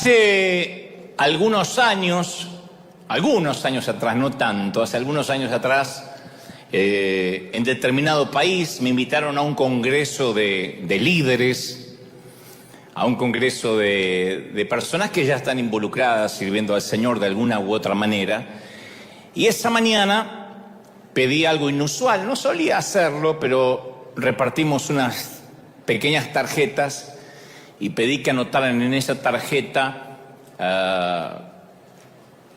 Hace algunos años atrás, no tanto, hace algunos años atrás, en determinado país me invitaron a un congreso de líderes, a un congreso de personas que ya están involucradas sirviendo al Señor de alguna u otra manera. Y esa mañana pedí algo inusual, no solía hacerlo, pero repartimos unas pequeñas tarjetas y pedí que anotaran en esa tarjeta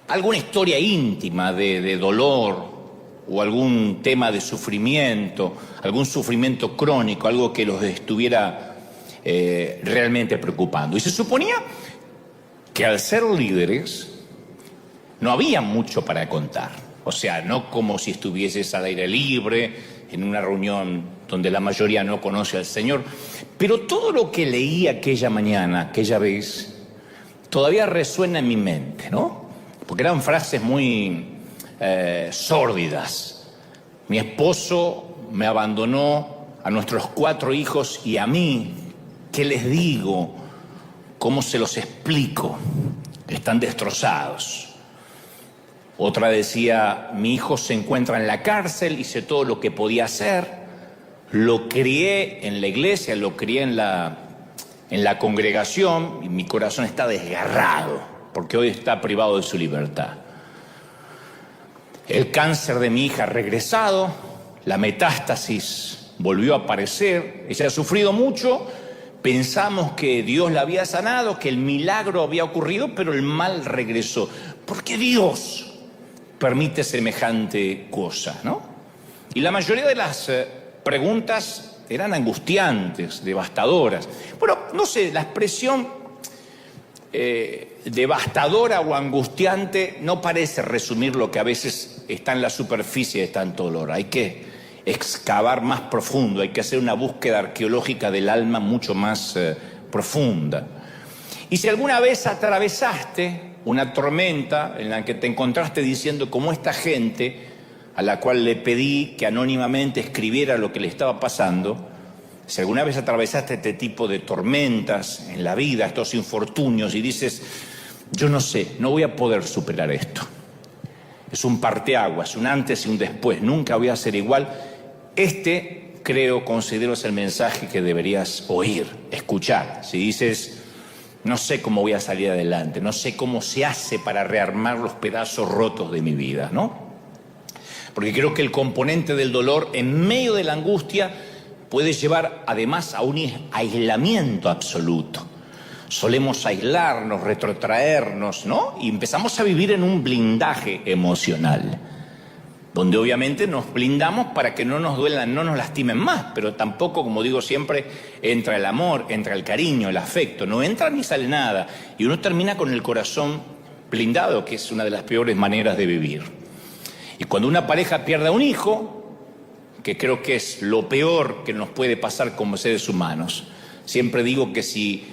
alguna historia íntima de dolor o algún tema de sufrimiento, algún sufrimiento crónico, algo que los estuviera realmente preocupando. Y se suponía que al ser líderes no había mucho para contar. O sea, no como si estuvieses al aire libre, en una reunión donde la mayoría no conoce al Señor. Pero todo lo que leí aquella mañana, aquella vez, todavía resuena en mi mente, ¿no? Porque eran frases muy sórdidas. Mi esposo me abandonó, a nuestros 4 hijos y a mí. ¿Qué les digo? ¿Cómo se los explico? Están destrozados. Otra decía, mi hijo se encuentra en la cárcel, hice todo lo que podía hacer, lo crié en la iglesia, lo crié en la congregación y mi corazón está desgarrado porque hoy está privado de su libertad. El cáncer de mi hija ha regresado, la metástasis volvió a aparecer, ella ha sufrido mucho, pensamos que Dios la había sanado, que el milagro había ocurrido, pero el mal regresó. ¿Por qué Dios permite semejante cosa, no? Y la mayoría de las preguntas eran angustiantes, devastadoras. Bueno, no sé, la expresión devastadora o angustiante no parece resumir lo que a veces está en la superficie de tanto dolor. Hay que excavar más profundo, hay que hacer una búsqueda arqueológica del alma mucho más profunda. Y si alguna vez atravesaste una tormenta en la que te encontraste diciendo como esta gente a la cual le pedí que anónimamente escribiera lo que le estaba pasando, si alguna vez atravesaste este tipo de tormentas en la vida, estos infortunios, y dices, yo no sé, no voy a poder superar esto. Es un parteaguas, un antes y un después, nunca voy a ser igual. Considero es el mensaje que deberías oír, escuchar. Si dices, no sé cómo voy a salir adelante, no sé cómo se hace para rearmar los pedazos rotos de mi vida, ¿no? Porque creo que el componente del dolor en medio de la angustia puede llevar además a un aislamiento absoluto. Solemos aislarnos, retrotraernos, ¿no? Y empezamos a vivir en un blindaje emocional, donde obviamente nos blindamos para que no nos duelan, no nos lastimen más, pero tampoco, como digo siempre, entra el amor, entra el cariño, el afecto, no entra ni sale nada, y uno termina con el corazón blindado, que es una de las peores maneras de vivir. Y cuando una pareja pierde a un hijo, que creo que es lo peor que nos puede pasar como seres humanos, siempre digo que si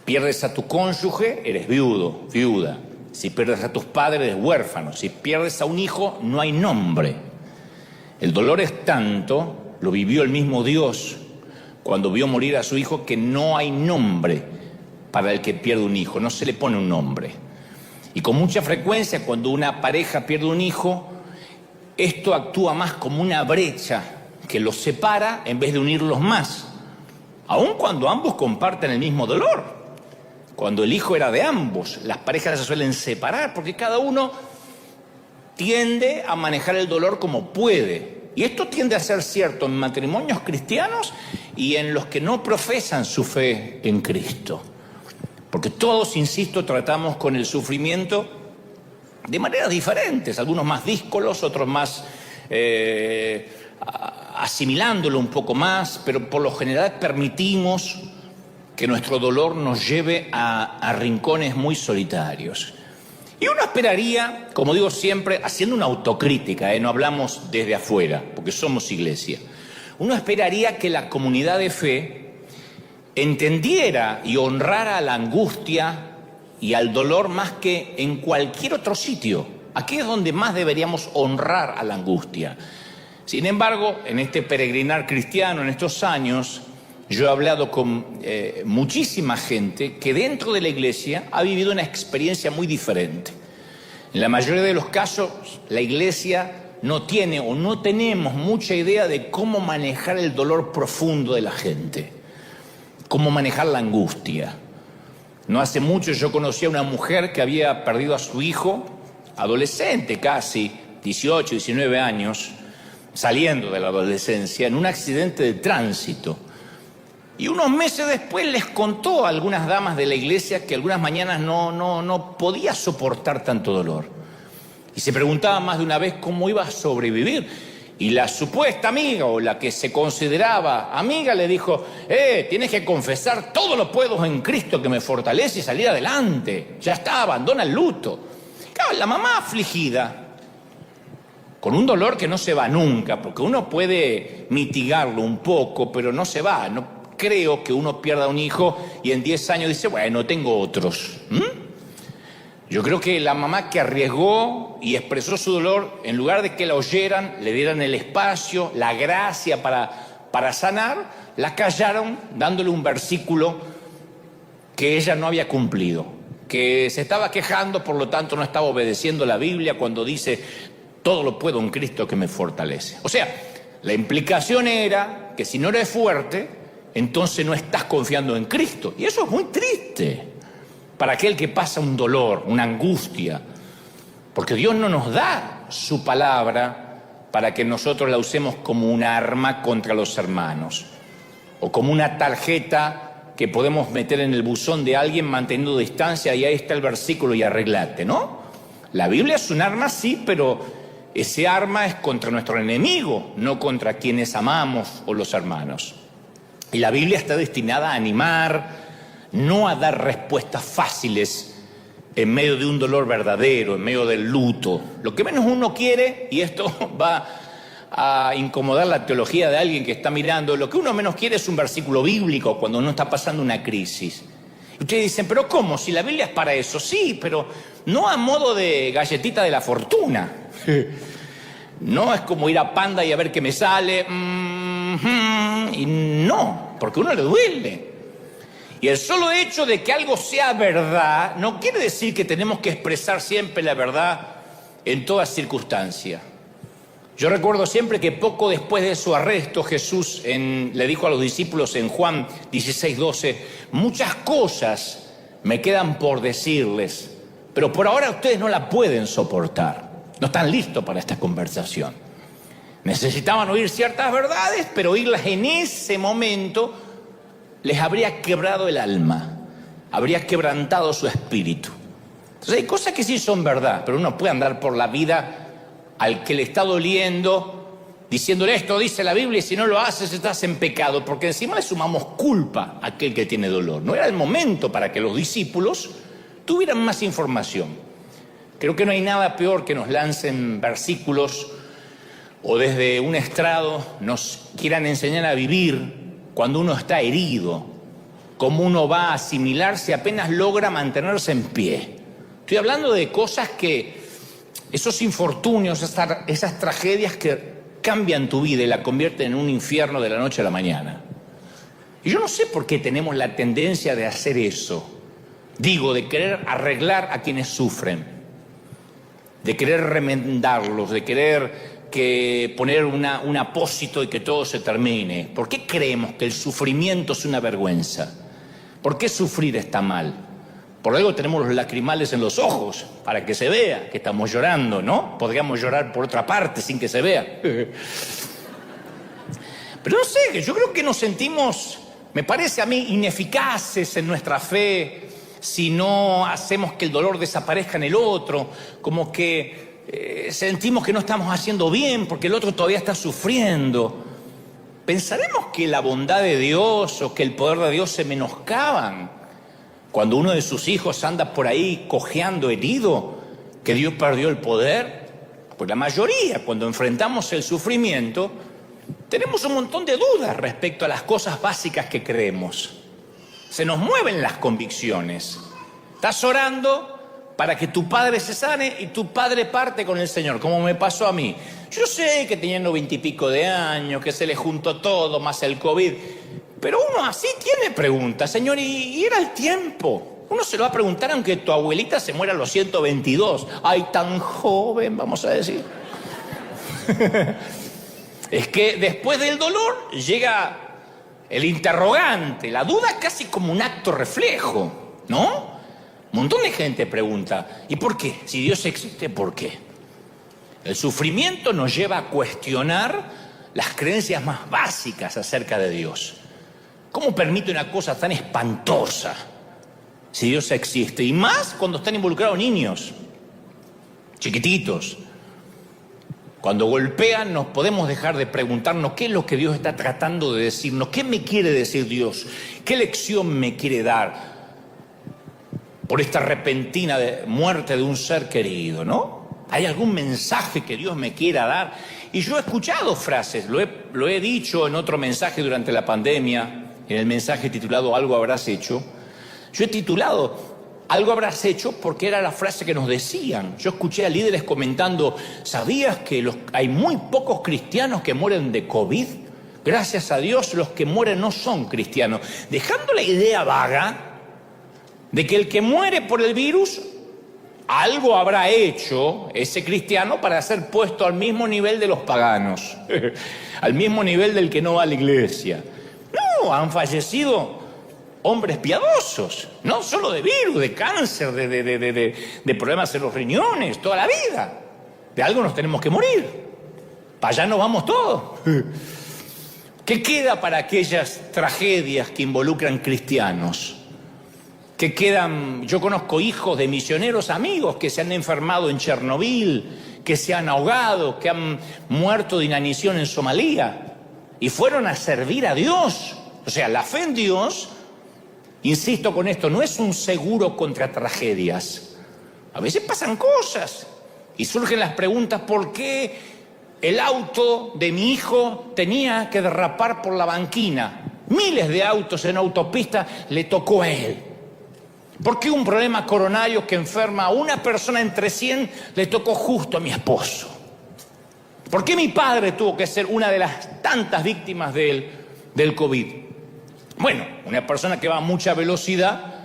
pierdes a tu cónyuge, eres viudo, viuda. Si pierdes a tus padres, eres huérfano. Si pierdes a un hijo, no hay nombre. El dolor es tanto, lo vivió el mismo Dios cuando vio morir a su hijo, que no hay nombre para el que pierde un hijo, no se le pone un nombre. Y con mucha frecuencia, cuando una pareja pierde un hijo, esto actúa más como una brecha que los separa en vez de unirlos más, aun cuando ambos comparten el mismo dolor. Cuando el hijo era de ambos, las parejas se suelen separar porque cada uno tiende a manejar el dolor como puede. Y esto tiende a ser cierto en matrimonios cristianos y en los que no profesan su fe en Cristo. Porque todos, insisto, tratamos con el sufrimiento de maneras diferentes, algunos más díscolos, otros más asimilándolo un poco más, pero por lo general permitimos que nuestro dolor nos lleve a rincones muy solitarios. Y uno esperaría, como digo siempre, haciendo una autocrítica, no hablamos desde afuera, porque somos iglesia, uno esperaría que la comunidad de fe entendiera y honrara la angustia y al dolor más que en cualquier otro sitio. Aquí es donde más deberíamos honrar a la angustia. Sin embargo, en este peregrinar cristiano, en estos años, Yo he hablado con muchísima gente que dentro de la iglesia ha vivido una experiencia muy diferente. En la mayoría de los casos, la iglesia no tiene o no tenemos mucha idea de cómo manejar el dolor profundo de la gente, cómo manejar la angustia. No hace mucho yo conocí a una mujer que había perdido a su hijo, adolescente casi, 18, 19 años, saliendo de la adolescencia, en un accidente de tránsito. Y unos meses después les contó a algunas damas de la iglesia que algunas mañanas no podía soportar tanto dolor. Y se preguntaba más de una vez cómo iba a sobrevivir. Y la supuesta amiga, o la que se consideraba amiga, le dijo: tienes que confesar, todo lo puedo en Cristo que me fortalece, y salir adelante. Ya está, abandona el luto. Claro, la mamá afligida, con un dolor que no se va nunca, porque uno puede mitigarlo un poco, pero no se va. No creo que uno pierda un hijo y en 10 años dice: bueno, tengo otros. Yo creo que la mamá que arriesgó y expresó su dolor, en lugar de que la oyeran, le dieran el espacio, la gracia para sanar, la callaron dándole un versículo que ella no había cumplido, que se estaba quejando, por lo tanto no estaba obedeciendo la Biblia cuando dice: todo lo puedo en Cristo que me fortalece. O sea, la implicación era que si no eres fuerte, entonces no estás confiando en Cristo. Y eso es muy triste para aquel que pasa un dolor, una angustia, porque Dios no nos da su palabra para que nosotros la usemos como un arma contra los hermanos, o como una tarjeta que podemos meter en el buzón de alguien manteniendo distancia y ahí está el versículo y arreglate, ¿no? La Biblia es un arma, sí, pero ese arma es contra nuestro enemigo, no contra quienes amamos o los hermanos. Y la Biblia está destinada a animar, no a dar respuestas fáciles en medio de un dolor verdadero, en medio del luto. Lo que menos uno quiere, y esto va a incomodar la teología de alguien que está mirando, lo que uno menos quiere es un versículo bíblico cuando uno está pasando una crisis. Y ustedes dicen: ¿pero cómo? Si la Biblia es para eso. Sí, pero no a modo de galletita de la fortuna. No es como ir a Panda y a ver qué me sale. Y no, porque a uno le duele. Y el solo hecho de que algo sea verdad no quiere decir que tenemos que expresar siempre la verdad en toda circunstancia. Yo recuerdo siempre que poco después de su arresto, Jesús le dijo a los discípulos en Juan 16:12: muchas cosas me quedan por decirles, pero por ahora ustedes no la pueden soportar. No están listos para esta conversación. Necesitaban oír ciertas verdades, pero oírlas en ese momento les habría quebrado el alma, habría quebrantado su espíritu. Entonces hay cosas que sí son verdad, pero uno puede andar por la vida al que le está doliendo, diciéndole: esto dice la Biblia y si no lo haces estás en pecado, porque encima le sumamos culpa a aquel que tiene dolor. No era el momento para que los discípulos tuvieran más información. Creo que no hay nada peor que nos lancen versículos o desde un estrado nos quieran enseñar a vivir cuando uno está herido, cómo uno va a asimilarse apenas logra mantenerse en pie. Estoy hablando de cosas que, esos infortunios, esas tragedias que cambian tu vida y la convierten en un infierno de la noche a la mañana. Y yo no sé por qué tenemos la tendencia de hacer eso. Digo, de querer arreglar a quienes sufren, de querer remendarlos, de querer poner un apósito y que todo se termine. ¿Por qué creemos que el sufrimiento es una vergüenza? ¿Por qué sufrir está mal? Por algo tenemos los lacrimales en los ojos, para que se vea que estamos llorando, ¿no? Podríamos llorar por otra parte sin que se vea. Pero no sé, yo creo que nos sentimos, me parece a mí, ineficaces en nuestra fe si no hacemos que el dolor desaparezca en el otro, como que sentimos que no estamos haciendo bien porque el otro todavía está sufriendo. ¿Pensaremos que la bondad de Dios o que el poder de Dios se menoscaban cuando uno de sus hijos anda por ahí cojeando herido, que Dios perdió el poder? Pues la mayoría, cuando enfrentamos el sufrimiento, tenemos un montón de dudas respecto a las cosas básicas que creemos. Se nos mueven las convicciones. Estás orando para que tu padre se sane y tu padre parte con el Señor, como me pasó a mí. Yo sé que tenían 90 y pico de años, que se les juntó todo, más el COVID. Pero uno así tiene preguntas, señor, y era el tiempo. Uno se lo va a preguntar aunque tu abuelita se muera a los 122. Ay, tan joven, vamos a decir. Es que después del dolor llega el interrogante, la duda casi como un acto reflejo, ¿no? Un montón de gente pregunta, ¿y por qué? Si Dios existe, ¿por qué? El sufrimiento nos lleva a cuestionar las creencias más básicas acerca de Dios. ¿Cómo permite una cosa tan espantosa si Dios existe? Y más cuando están involucrados niños, chiquititos. Cuando golpean nos podemos dejar de preguntarnos qué es lo que Dios está tratando de decirnos, qué me quiere decir Dios, qué lección me quiere dar por esta repentina muerte de un ser querido, ¿no? ¿Hay algún mensaje que Dios me quiera dar? Y yo he escuchado frases, lo he dicho en otro mensaje durante la pandemia, en el mensaje titulado Algo habrás hecho. Yo he titulado Algo habrás hecho porque era la frase que nos decían. Yo escuché a líderes comentando, ¿sabías que hay muy pocos cristianos que mueren de COVID? Gracias a Dios los que mueren no son cristianos. Dejando la idea vaga de que el que muere por el virus, algo habrá hecho ese cristiano para ser puesto al mismo nivel de los paganos, al mismo nivel del que no va a la iglesia. No, han fallecido hombres piadosos, no solo de virus, de cáncer, de problemas en los riñones, toda la vida. De algo nos tenemos que morir. Para allá nos vamos todos. ¿Qué queda para aquellas tragedias que involucran cristianos? Que quedan, yo conozco hijos de misioneros amigos que se han enfermado en Chernobyl, que se han ahogado, que han muerto de inanición en Somalia y fueron a servir a Dios. O sea, la fe en Dios, insisto con esto, no es un seguro contra tragedias. A veces pasan cosas y surgen las preguntas, ¿por qué el auto de mi hijo tenía que derrapar por la banquina? Miles de autos en autopista le tocó a él. ¿Por qué un problema coronario que enferma a una persona entre 100 le tocó justo a mi esposo? ¿Por qué mi padre tuvo que ser una de las tantas víctimas del COVID? Bueno, una persona que va a mucha velocidad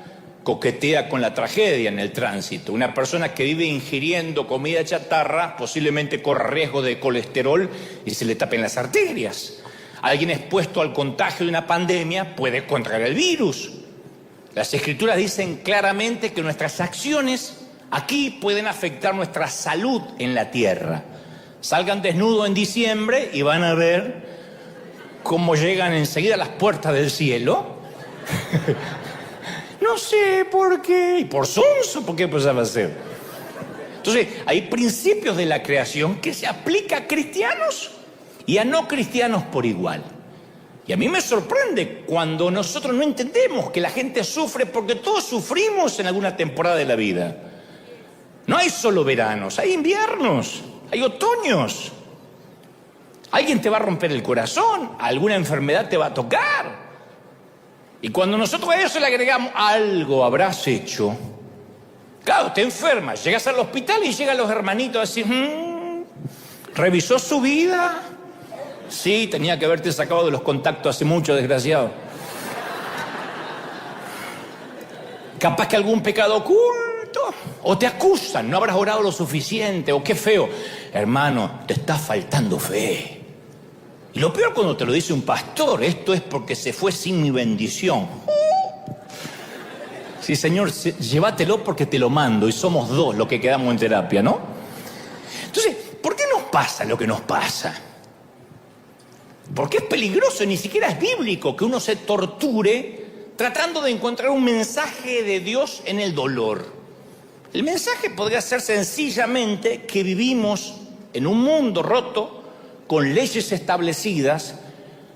coquetea con la tragedia en el tránsito. Una persona que vive ingiriendo comida chatarra posiblemente corre riesgo de colesterol y se le tapen las arterias. Alguien expuesto al contagio de una pandemia puede contraer el virus. Las Escrituras dicen claramente que nuestras acciones aquí pueden afectar nuestra salud en la tierra. Salgan desnudos en diciembre y van a ver cómo llegan enseguida a las puertas del cielo. No sé por qué. ¿Y por sonso? ¿Por qué pues va a ser? Entonces, hay principios de la creación que se aplican a cristianos y a no cristianos por igual. Y a mí me sorprende cuando nosotros no entendemos que la gente sufre, porque todos sufrimos en alguna temporada de la vida. No hay solo veranos, hay inviernos, hay otoños. Alguien te va a romper el corazón, alguna enfermedad te va a tocar. Y cuando nosotros a eso le agregamos algo habrás hecho, claro, te enfermas, llegas al hospital y llegan los hermanitos a decir, ¿revisó su vida? Sí, tenía que haberte sacado de los contactos hace mucho, desgraciado. Capaz que algún pecado oculto, o te acusan, no habrás orado lo suficiente, o qué feo. Hermano, te está faltando fe. Y lo peor cuando te lo dice un pastor, esto es porque se fue sin mi bendición. Sí, Señor, llévatelo porque te lo mando y somos dos los que quedamos en terapia, ¿no? Entonces, ¿por qué nos pasa lo que nos pasa? Porque es peligroso, ni siquiera es bíblico que uno se torture tratando de encontrar un mensaje de Dios en el dolor. El mensaje podría ser sencillamente que vivimos en un mundo roto, con leyes establecidas,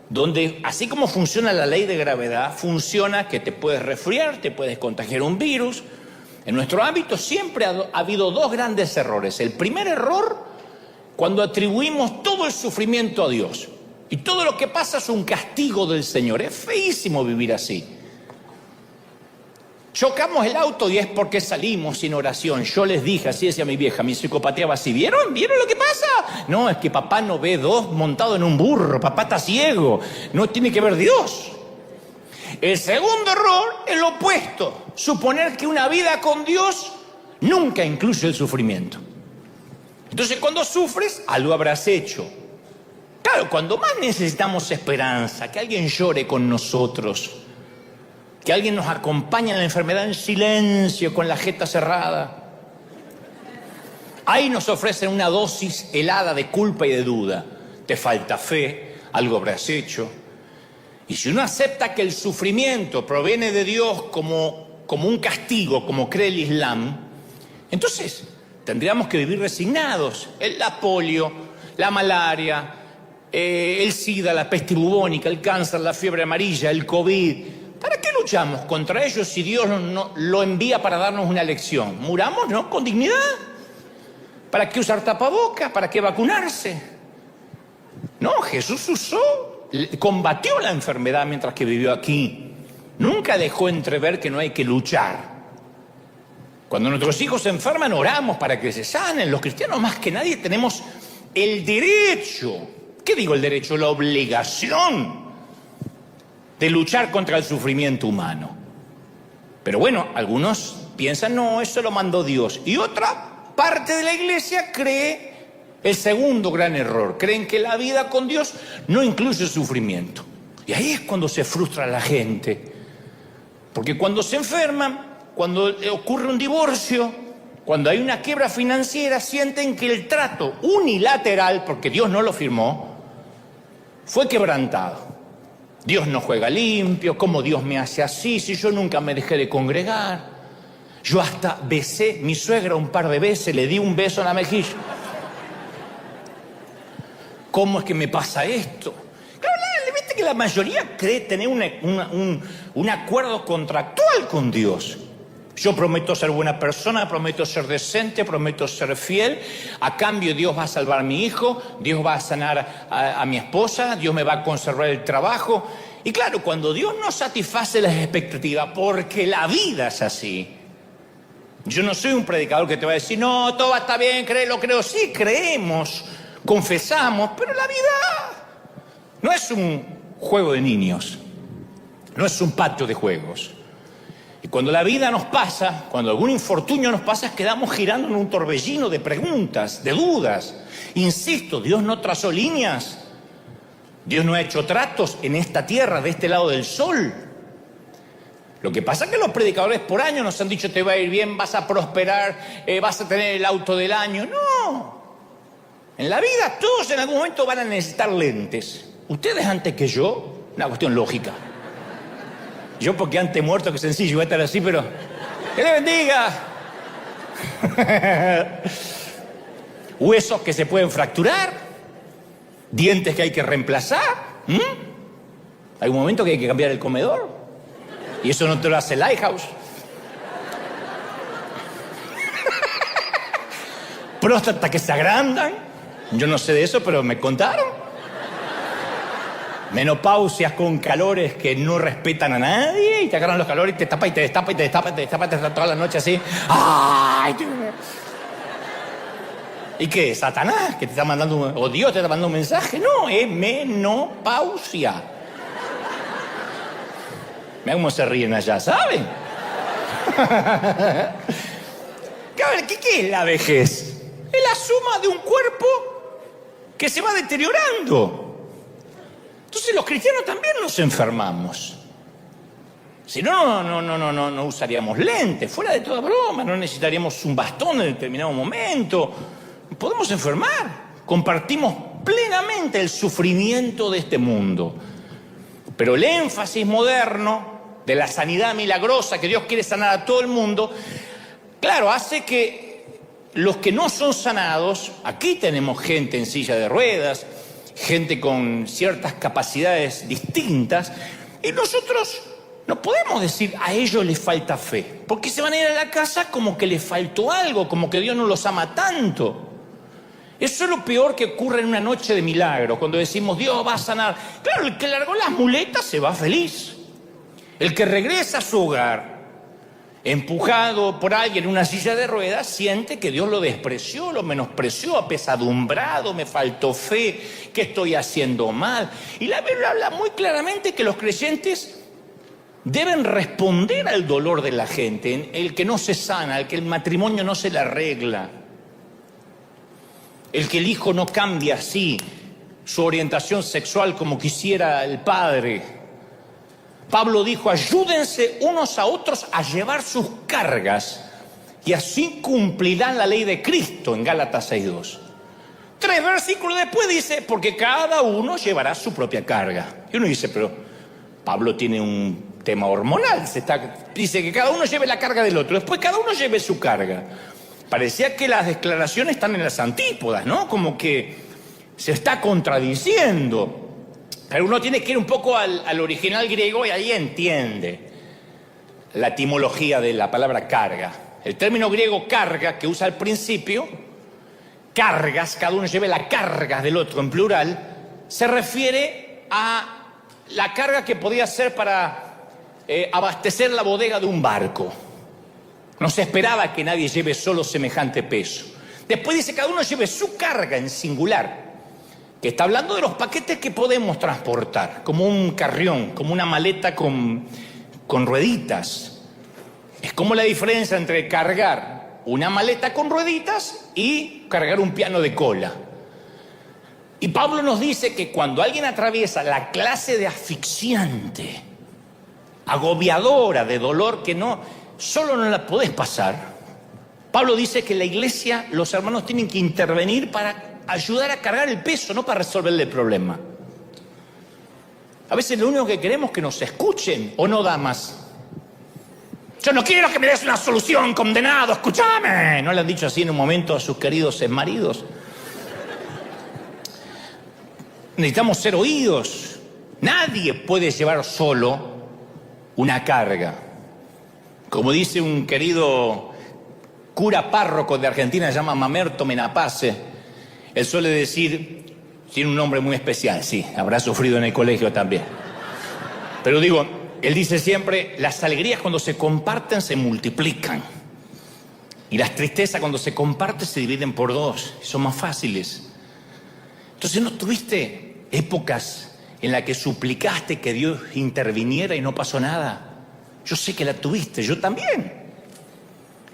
donde así como funciona la ley de gravedad, funciona que te puedes resfriar, te puedes contagiar un virus. En nuestro ámbito siempre ha habido dos grandes errores. El primer error, cuando atribuimos todo el sufrimiento a Dios. Y todo lo que pasa es un castigo del Señor. Es feísimo vivir así. Chocamos el auto y es porque salimos sin oración. Yo les dije, así decía mi vieja, mi psicopatía va así. ¿Vieron? ¿Vieron lo que pasa? No, es que papá no ve dos montados en un burro. Papá está ciego. No tiene que ver Dios. El segundo error es lo opuesto. Suponer que una vida con Dios nunca incluye el sufrimiento. Entonces, cuando sufres, algo habrás hecho. Claro, cuando más necesitamos esperanza, que alguien llore con nosotros, que alguien nos acompañe en la enfermedad en silencio, con la jeta cerrada. Ahí nos ofrecen una dosis helada de culpa y de duda. Te falta fe, algo habrás hecho. Y si uno acepta que el sufrimiento proviene de Dios como un castigo, como cree el Islam, entonces tendríamos que vivir resignados. La polio, la malaria, el SIDA, la peste bubónica, el cáncer, la fiebre amarilla, el COVID. ¿Para qué luchamos contra ellos si Dios no lo envía para darnos una lección? Muramos, ¿no? Con dignidad. ¿Para qué usar tapabocas? ¿Para qué vacunarse? No, Jesús combatió la enfermedad mientras que vivió aquí. Nunca dejó entrever que no hay que luchar. Cuando nuestros hijos se enferman, oramos para que se sanen. Los cristianos más que nadie tenemos el derecho, ¿qué digo el derecho? La obligación de luchar contra el sufrimiento humano. Pero bueno, algunos piensan, no, eso lo mandó Dios. Y otra parte de la iglesia cree el segundo gran error. Creen que la vida con Dios no incluye sufrimiento. Y ahí es cuando se frustra la gente. Porque cuando se enferman, cuando ocurre un divorcio, cuando hay una quiebra financiera, sienten que el trato unilateral, porque Dios no lo firmó, fue quebrantado. Dios no juega limpio, ¿cómo Dios me hace así? Si yo nunca me dejé de congregar. Yo hasta besé a mi suegra un par de veces, le di un beso en la mejilla. ¿Cómo es que me pasa esto? Claro, viste que la mayoría cree tener un acuerdo contractual con Dios. Yo prometo ser buena persona, prometo ser decente, prometo ser fiel. A cambio, Dios va a salvar a mi hijo, Dios va a sanar a mi esposa, Dios me va a conservar el trabajo. Y claro, cuando Dios no satisface las expectativas, porque la vida es así. Yo no soy un predicador que te va a decir, no, todo está bien, créelo, creo. Sí, creemos, confesamos, pero la vida no es un juego de niños, no es un patio de juegos. Y cuando la vida nos pasa, cuando algún infortunio nos pasa, quedamos girando en un torbellino de preguntas, de dudas. Insisto, Dios no trazó líneas. Dios no ha hecho tratos en esta tierra, de este lado del sol. Lo que pasa es que los predicadores por año nos han dicho, te va a ir bien, vas a prosperar, vas a tener el auto del año. No. En la vida todos en algún momento van a necesitar lentes. Ustedes antes que yo, una cuestión lógica. Yo porque antes muerto que sencillo, voy a estar así, pero ¡que le bendiga! Huesos que se pueden fracturar, dientes que hay que reemplazar. Hay un momento que hay que cambiar el comedor. Y eso no te lo hace Lighthouse. Próstata que se agrandan. Yo no sé de eso, pero me contaron. Menopausias con calores que no respetan a nadie y te agarran los calores y te tapa y te destapa y te destapa y te destapa toda la noche así. ¡Ay! ¿Y qué? ¿Satanás que te está mandando o Dios te está mandando un mensaje? No, es menopausia. Mira cómo se ríen allá, ¿saben? ¿Qué es la vejez? Es la suma de un cuerpo que se va deteriorando. Entonces los cristianos también nos enfermamos. Si no usaríamos lentes, fuera de toda broma, no necesitaríamos un bastón en determinado momento. Podemos enfermar, compartimos plenamente el sufrimiento de este mundo. Pero el énfasis moderno de la sanidad milagrosa, que Dios quiere sanar a todo el mundo, claro, hace que los que no son sanados, aquí tenemos gente en silla de ruedas, gente con ciertas capacidades distintas, y nosotros no podemos decir a ellos les falta fe, porque se van a ir a la casa como que les faltó algo, como que Dios no los ama tanto. Eso es lo peor que ocurre en una noche de milagro, cuando decimos Dios va a sanar. Claro, el que largó las muletas se va feliz. El que regresa a su hogar, empujado por alguien en una silla de ruedas, siente que Dios lo despreció, lo menospreció, apesadumbrado, me faltó fe, que estoy haciendo mal. Y la Biblia habla muy claramente que los creyentes deben responder al dolor de la gente, el que no se sana, el que el matrimonio no se le arregla, el que el hijo no cambia así su orientación sexual como quisiera el padre. Pablo dijo, ayúdense unos a otros a llevar sus cargas y así cumplirán la ley de Cristo en Gálatas 6:2. 3 versículos después dice, porque cada uno llevará su propia carga. Y uno dice, pero Pablo tiene un tema hormonal, dice que cada uno lleve la carga del otro, después cada uno lleve su carga. Parecía que las declaraciones están en las antípodas, ¿no? Como que se está contradiciendo. Pero uno tiene que ir un poco al original griego y ahí entiende la etimología de la palabra carga. El término griego carga, que usa al principio, cargas, cada uno lleve la carga del otro en plural, se refiere a la carga que podía ser para abastecer la bodega de un barco. No se esperaba que nadie lleve solo semejante peso. Después dice cada uno lleve su carga en singular, que está hablando de los paquetes que podemos transportar, como un carrión, como una maleta con rueditas. Es como la diferencia entre cargar una maleta con rueditas y cargar un piano de cola. Y Pablo nos dice que cuando alguien atraviesa la clase de asfixiante, agobiadora, de dolor que solo no la podés pasar, Pablo dice que la iglesia, los hermanos tienen que intervenir para ayudar a cargar el peso, no para resolverle el problema. A veces lo único que queremos es que nos escuchen, o no da más. Yo no quiero que me des una solución, condenado, escúchame. ¿No le han dicho así en un momento a sus queridos exmaridos? Necesitamos ser oídos. Nadie puede llevar solo una carga. Como dice un querido cura párroco de Argentina, se llama Mamerto Menapace. Él suele decir, tiene un nombre muy especial, sí, habrá sufrido en el colegio también. Pero digo, él dice siempre, las alegrías cuando se comparten se multiplican. Y las tristezas cuando se comparten se dividen por 2, y son más fáciles. Entonces, ¿no tuviste épocas en las que suplicaste que Dios interviniera y no pasó nada? Yo sé que la tuviste, yo también.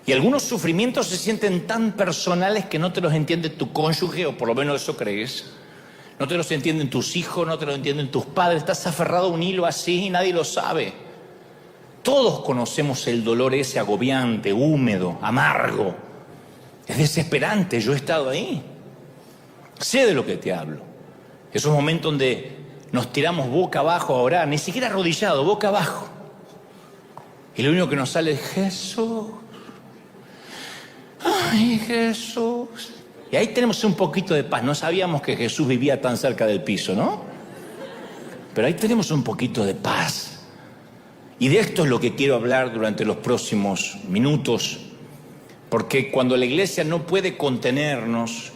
Y algunos sufrimientos se sienten tan personales que no te los entiende tu cónyuge, o por lo menos eso crees. No te los entienden tus hijos, no te los entienden tus padres. Estás aferrado a un hilo así y nadie lo sabe. Todos conocemos el dolor ese agobiante, húmedo, amargo. Es desesperante, yo he estado ahí. Sé de lo que te hablo. Esos momentos donde nos tiramos boca abajo a orar, ni siquiera arrodillado, boca abajo. Y lo único que nos sale es Jesús. Ay, Jesús. Y ahí tenemos un poquito de paz. No sabíamos que Jesús vivía tan cerca del piso, ¿no? Pero ahí tenemos un poquito de paz. Y de esto es lo que quiero hablar durante los próximos minutos. Porque cuando la iglesia no puede contenernos,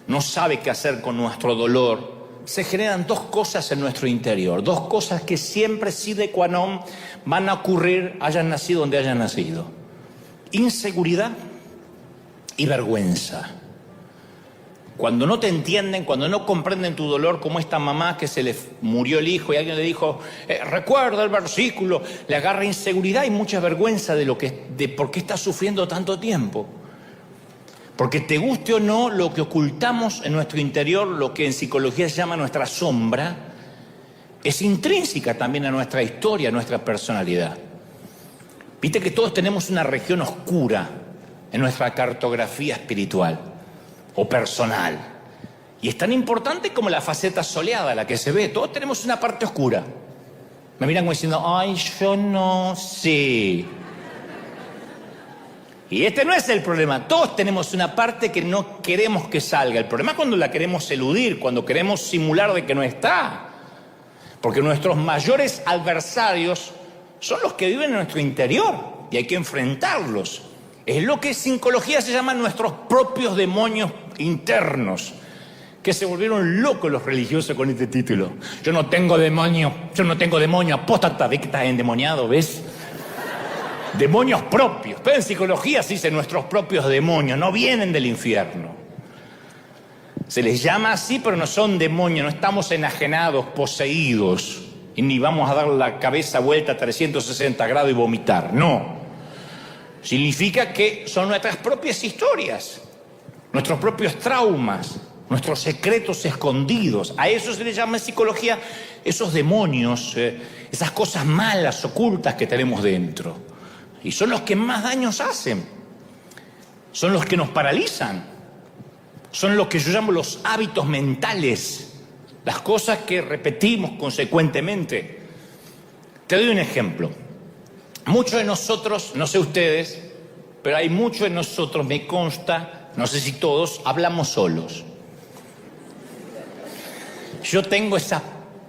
no sabe qué hacer con nuestro dolor, se generan 2 cosas en nuestro interior. 2 cosas que siempre, sine qua non, van a ocurrir, hayan nacido donde hayan nacido. Inseguridad y vergüenza. Cuando no te entienden, cuando no comprenden tu dolor, como esta mamá que se le murió el hijo y alguien le dijo, recuerda el versículo, le agarra inseguridad y mucha vergüenza de por qué está sufriendo tanto tiempo. Porque te guste o no, lo que ocultamos en nuestro interior, lo que en psicología se llama nuestra sombra, es intrínseca también a nuestra historia, a nuestra personalidad. Viste que todos tenemos una región oscura en nuestra cartografía espiritual o personal. Y es tan importante como la faceta soleada, la que se ve. Todos tenemos una parte oscura. Me miran como diciendo, ay, yo no sé. Y este no es el problema. Todos tenemos una parte que no queremos que salga. El problema es cuando la queremos eludir, cuando queremos simular de que no está. Porque nuestros mayores adversarios son los que viven en nuestro interior y hay que enfrentarlos. Es lo que en psicología se llama nuestros propios demonios internos, que se volvieron locos los religiosos con este título. Yo no tengo demonio, apóstata, ve que estás endemoniado, ¿ves? Demonios propios. Pero en psicología se dice nuestros propios demonios, no vienen del infierno. Se les llama así, pero no son demonios, no estamos enajenados, poseídos, y ni vamos a dar la cabeza vuelta a 360 grados y vomitar, no. Significa que son nuestras propias historias, nuestros propios traumas, nuestros secretos escondidos. A eso se le llama en psicología esos demonios, esas cosas malas, ocultas que tenemos dentro. Y son los que más daños hacen, son los que nos paralizan. Son lo que yo llamo los hábitos mentales, las cosas que repetimos consecuentemente. Te doy un ejemplo. Muchos de nosotros, no sé ustedes, pero hay muchos de nosotros, me consta, no sé si todos, hablamos solos. Yo tengo esa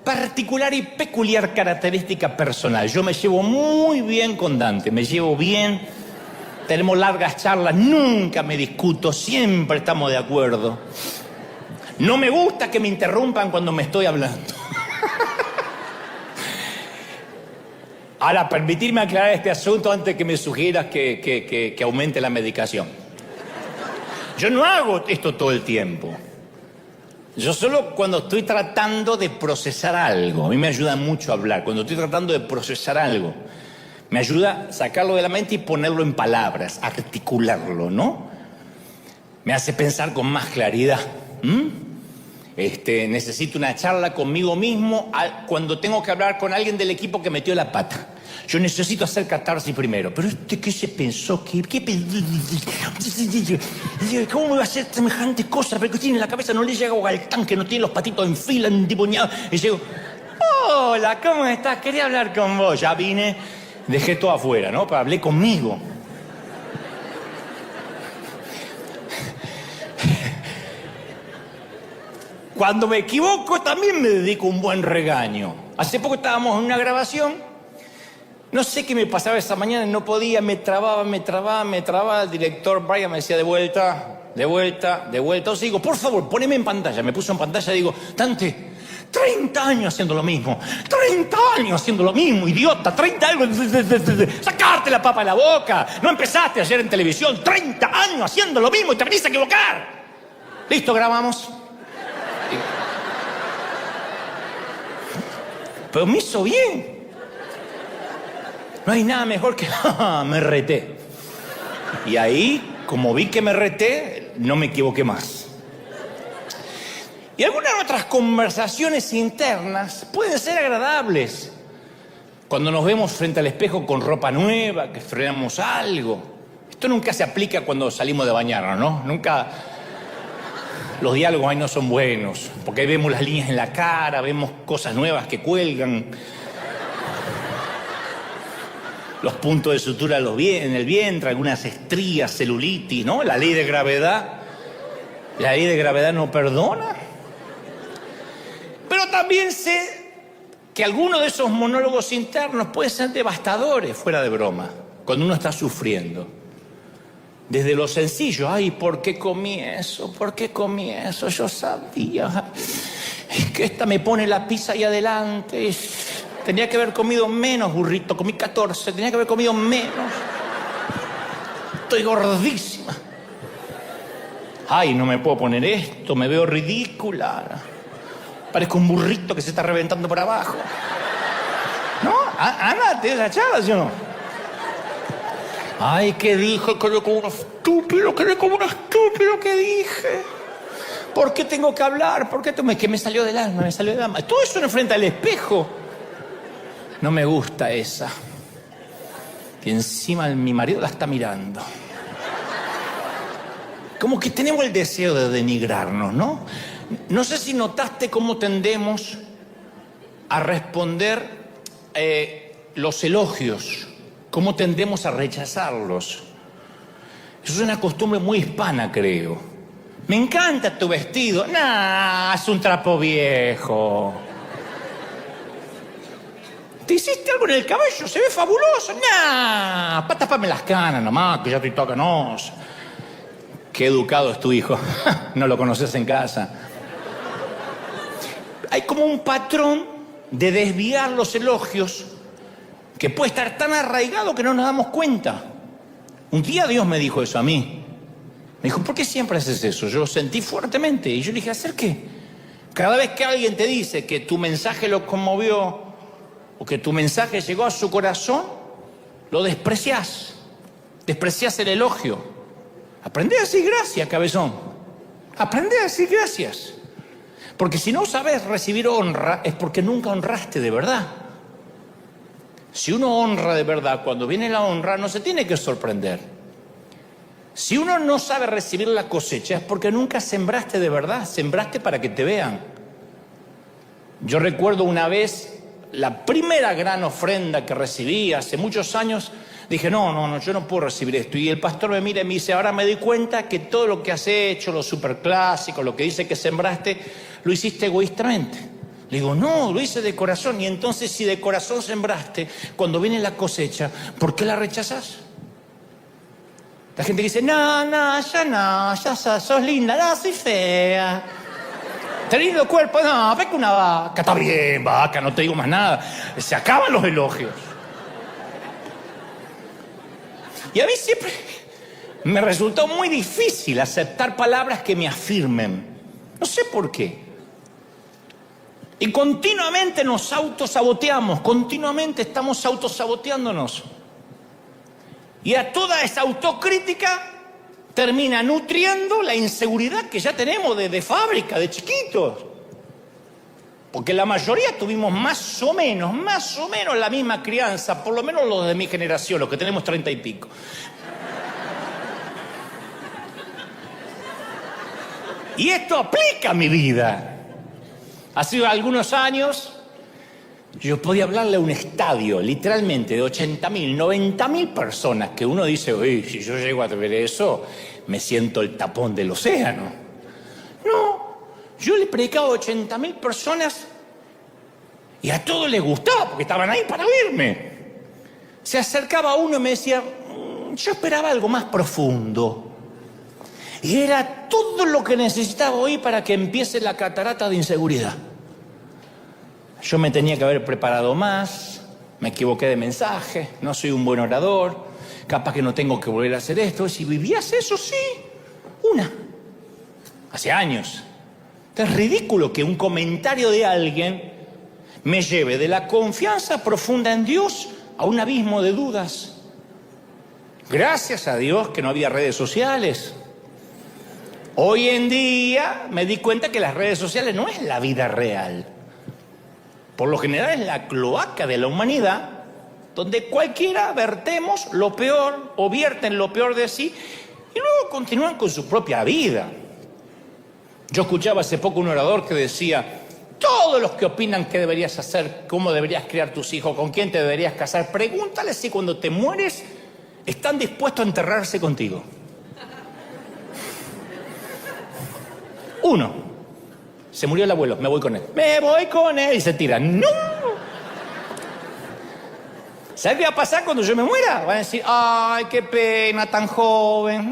particular y peculiar característica personal. Yo me llevo muy bien con Dante, me llevo bien. Tenemos largas charlas, nunca me discuto, siempre estamos de acuerdo. No me gusta que me interrumpan cuando me estoy hablando. Ahora, permitirme aclarar este asunto antes que me sugieras que aumente la medicación. Yo no hago esto todo el tiempo. Yo solo cuando estoy tratando de procesar algo. A mí me ayuda mucho hablar. Cuando estoy tratando de procesar algo, me ayuda a sacarlo de la mente y ponerlo en palabras, articularlo, ¿no? Me hace pensar con más claridad. Necesito una charla conmigo mismo cuando tengo que hablar con alguien del equipo que metió la pata. Yo necesito hacer catarsis primero. Pero ¿qué se pensó? ¿Cómo me va a hacer semejante cosa? Pero que tiene en la cabeza, no le llega al tanque, no tiene los patitos en fila, endimoniados. Y llego, hola, ¿cómo estás? Quería hablar con vos. Ya vine, dejé todo afuera, ¿no? Pero hablé conmigo. Cuando me equivoco también me dedico un buen regaño. Hace poco estábamos en una grabación. No sé qué me pasaba esa mañana, no podía, me trababa. El director Brian me decía de vuelta. Entonces digo, por favor, poneme en pantalla. Me puso en pantalla y digo, Dante, 30 años haciendo lo mismo. 30 años haciendo lo mismo, idiota. 30 años. Sacarte la papa de la boca. No empezaste ayer en televisión. 30 años haciendo lo mismo y te venís a equivocar. Listo, grabamos. Pero me hizo bien. No hay nada mejor que me reté. Y ahí, como vi que me reté, no me equivoqué más. Y algunas otras conversaciones internas pueden ser agradables. Cuando nos vemos frente al espejo con ropa nueva, que estrenamos algo. Esto nunca se aplica cuando salimos de bañarnos, ¿no? Nunca. Los diálogos ahí no son buenos, porque ahí vemos las líneas en la cara, vemos cosas nuevas que cuelgan. Los puntos de sutura en el vientre, algunas estrías, celulitis, ¿no? La ley de gravedad no perdona. Pero también sé que algunos de esos monólogos internos pueden ser devastadores, fuera de broma, cuando uno está sufriendo. Desde lo sencillo, ay, ¿por qué comí eso? Yo sabía. Es que esta me pone la pizza ahí adelante. Tenía que haber comido menos, burrito. Comí 14, tenía que haber comido menos. Estoy gordísima. Ay, no me puedo poner esto, me veo ridícula. Parezco un burrito que se está reventando por abajo. ¿No? Ana, ¿te esa charla, sí o no? Ay, ¿qué dije? Quedé como un estúpido, ¿qué dije? ¿Por qué tengo que hablar? ¿Por qué que me salió del alma, Todo eso enfrente al espejo. No me gusta esa. Y encima mi marido la está mirando. Como que tenemos el deseo de denigrarnos, ¿no? No sé si notaste cómo tendemos a responder los elogios. Cómo tendemos a rechazarlos. Eso es una costumbre muy hispana, creo. Me encanta tu vestido. Nah, es un trapo viejo. ¿Te hiciste algo en el cabello? Se ve fabuloso. Nah, tápame las canas nomás, que ya estoy toda canosa. Qué educado es tu hijo. No lo conoces en casa. Hay como un patrón de desviar los elogios que puede estar tan arraigado que no nos damos cuenta. Un día Dios me dijo eso a mí. Me dijo, ¿por qué siempre haces eso? Yo lo sentí fuertemente y yo le dije, ¿hacer qué? Cada vez que alguien te dice que tu mensaje lo conmovió o que tu mensaje llegó a su corazón, lo despreciás. Despreciás el elogio. Aprende a decir gracias, cabezón. Aprende a decir gracias. Porque si no sabes recibir honra es porque nunca honraste de verdad. Si uno honra de verdad, cuando viene la honra no se tiene que sorprender. Si uno no sabe recibir la cosecha es porque nunca sembraste de verdad, sembraste para que te vean. Yo recuerdo una vez la primera gran ofrenda que recibí hace muchos años. Dije, no, yo no puedo recibir esto. Y el pastor me mira y me dice, ahora me doy cuenta que todo lo que has hecho, lo superclásico, lo que dice que sembraste, lo hiciste egoístamente. Le digo, no, lo hice de corazón. Y entonces, si de corazón sembraste, cuando viene la cosecha, ¿por qué la rechazas? La gente dice, ya sos linda, no, soy fea. ¿Tenés lindo cuerpo? No, ve que una vaca. Está bien, vaca, no te digo más nada. Se acaban los elogios. Y a mí siempre me resultó muy difícil aceptar palabras que me afirmen. No sé por qué. Y continuamente nos autosaboteamos, continuamente estamos autosaboteándonos. Y a toda esa autocrítica termina nutriendo la inseguridad que ya tenemos de fábrica, de chiquitos. Porque la mayoría tuvimos más o menos la misma crianza, por lo menos los de mi generación, los que tenemos 30 y pico. Y esto aplica a mi vida. Hace algunos años yo podía hablarle a un estadio, literalmente, de 80.000, 90.000 personas, que uno dice, uy, si yo llego a ver eso, me siento el tapón del océano. No, yo le predicaba a 80.000 personas y a todos les gustaba porque estaban ahí para oírme. Se acercaba uno y me decía, yo esperaba algo más profundo. Y era todo lo que necesitaba oír para que empiece la catarata de inseguridad. Yo me tenía que haber preparado más, me equivoqué de mensaje, no soy un buen orador, capaz que no tengo que volver a hacer esto. Si vivías eso, sí, hace años. Es ridículo que un comentario de alguien me lleve de la confianza profunda en Dios a un abismo de dudas. Gracias a Dios que no había redes sociales. Hoy en día me di cuenta que las redes sociales no es la vida real. Por lo general es la cloaca de la humanidad, donde cualquiera vertemos lo peor o vierten lo peor de sí y luego continúan con su propia vida. Yo escuchaba hace poco un orador que decía, todos los que opinan qué deberías hacer, cómo deberías criar tus hijos, con quién te deberías casar, pregúntales si cuando te mueres están dispuestos a enterrarse contigo. Uno, se murió el abuelo, me voy con él. Me voy con él y se tira. ¡No! ¿Sabes qué va a pasar cuando yo me muera? Van a decir, ay, qué pena, tan joven.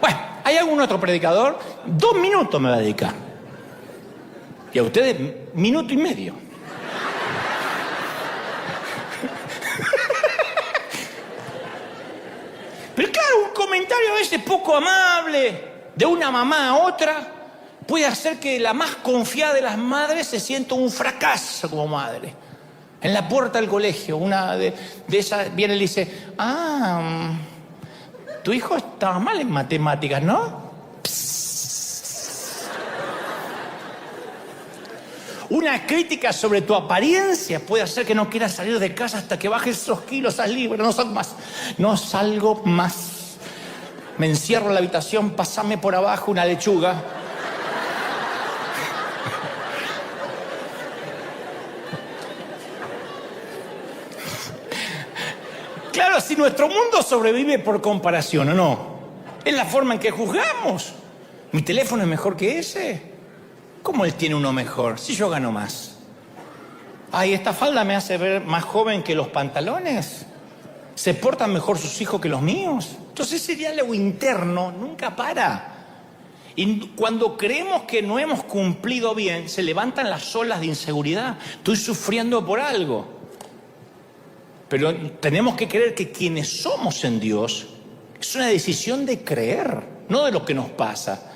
Bueno, ¿hay algún otro predicador? 2 minutos me va a dedicar. Y a ustedes, 1 minuto y medio. Pero claro, un comentario a veces poco amable de una mamá a otra puede hacer que la más confiada de las madres se sienta un fracaso como madre. En la puerta del colegio, una de esas viene y le dice, tu hijo estaba mal en matemáticas, ¿no? Psst. Una crítica sobre tu apariencia puede hacer que no quieras salir de casa hasta que bajes esos kilos, estás libre, no salgo más. Me encierro en la habitación, pásame por abajo una lechuga. Claro, si nuestro mundo sobrevive por comparación, ¿o no? Es la forma en que juzgamos. ¿Mi teléfono es mejor que ese? ¿Cómo él tiene uno mejor? Si yo gano más. Ay, esta falda me hace ver más joven que los pantalones. ¿Se portan mejor sus hijos que los míos? Entonces ese diálogo interno nunca para. Y cuando creemos que no hemos cumplido bien, se levantan las olas de inseguridad. Estoy sufriendo por algo. Pero tenemos que creer que quienes somos en Dios es una decisión de creer, no de lo que nos pasa.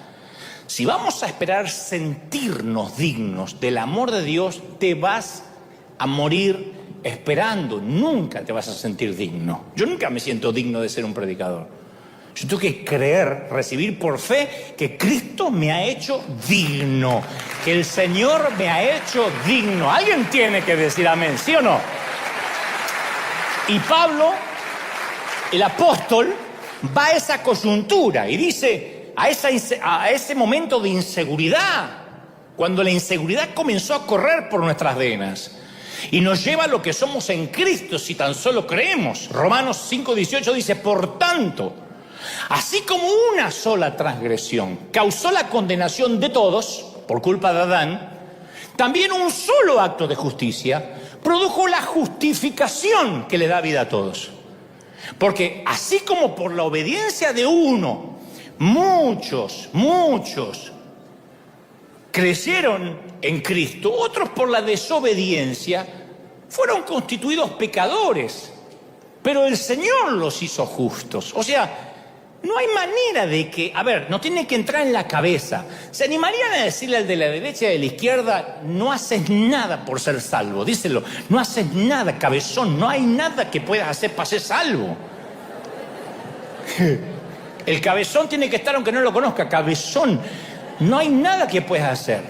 Si vamos a esperar sentirnos dignos del amor de Dios, te vas a morir esperando. Nunca te vas a sentir digno. Yo nunca me siento digno de ser un predicador. Yo tengo que creer, recibir por fe que Cristo me ha hecho digno, que el Señor me ha hecho digno. Alguien tiene que decir amén, ¿sí o no? Y Pablo, el apóstol, va a esa coyuntura y dice, a ese momento de inseguridad, cuando la inseguridad comenzó a correr por nuestras venas y nos lleva a lo que somos en Cristo si tan solo creemos. Romanos 5:18 dice, por tanto, así como una sola transgresión causó la condenación de todos por culpa de Adán, también un solo acto de justicia produjo la justificación que le da vida a todos. Porque así como por la obediencia de uno, muchos creyeron en Cristo, otros por la desobediencia fueron constituidos pecadores, pero el Señor los hizo justos. O sea, no hay manera de que, no tiene que entrar en la cabeza. ¿Se animarían a decirle al de la derecha y de la izquierda, no haces nada por ser salvo? Díselo, no haces nada, cabezón, no hay nada que puedas hacer para ser salvo. El cabezón tiene que estar aunque no lo conozca, cabezón, no hay nada que puedas hacer.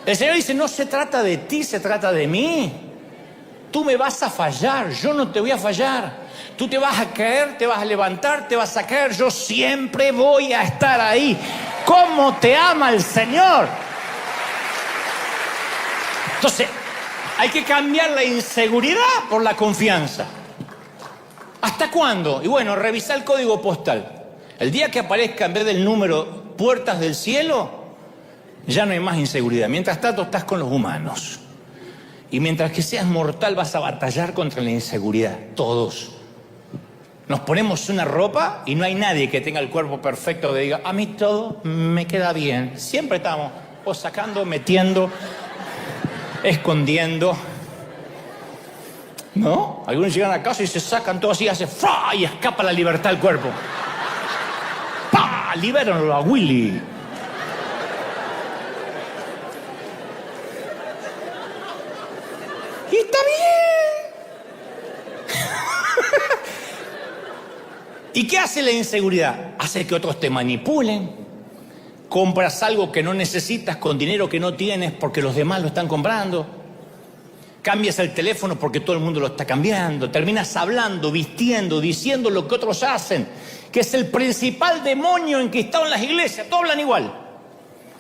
El Señor dice, no se trata de ti, se trata de mí. Tú me vas a fallar, yo no te voy a fallar. Tú te vas a caer, te vas a levantar, te vas a caer. Yo siempre voy a estar ahí. ¿Cómo te ama el Señor? Entonces, hay que cambiar la inseguridad por la confianza. ¿Hasta cuándo? Y bueno, revisa el código postal. El día que aparezca en vez del número puertas del cielo, ya no hay más inseguridad. Mientras tanto, estás con los humanos. Y mientras que seas mortal, vas a batallar contra la inseguridad. Todos. Nos ponemos una ropa y no hay nadie que tenga el cuerpo perfecto que diga, a mí todo me queda bien. Siempre estamos o sacando, metiendo, escondiendo. ¿No? Algunos llegan a casa y se sacan todo así, hace ¡fra! Y escapa la libertad del cuerpo. ¡Pah! Libérenlo a Willy. Y está bien. ¿Y qué hace la inseguridad? Hace que otros te manipulen. Compras algo que no necesitas con dinero que no tienes porque los demás lo están comprando. Cambias el teléfono porque todo el mundo lo está cambiando. Terminas hablando, vistiendo, diciendo lo que otros hacen, que es el principal demonio enquistado en las iglesias. Todos hablan igual.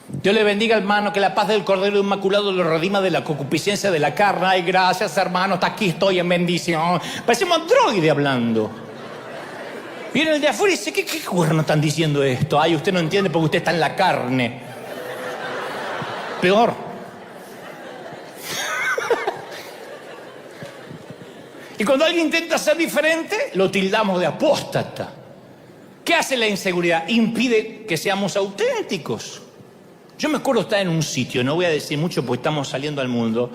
Dios le bendiga, hermano, que la paz del Cordero Inmaculado lo redima de la concupiscencia de la carne. Ay, gracias, hermano, hasta aquí estoy en bendición. Parecemos androide hablando. Viene el de afuera y dice, ¿qué cuerno están diciendo esto? Ay, usted no entiende porque usted está en la carne. Peor. Y cuando alguien intenta ser diferente, lo tildamos de apóstata. ¿Qué hace la inseguridad? Impide que seamos auténticos. Yo me acuerdo estar en un sitio, no voy a decir mucho porque estamos saliendo al mundo.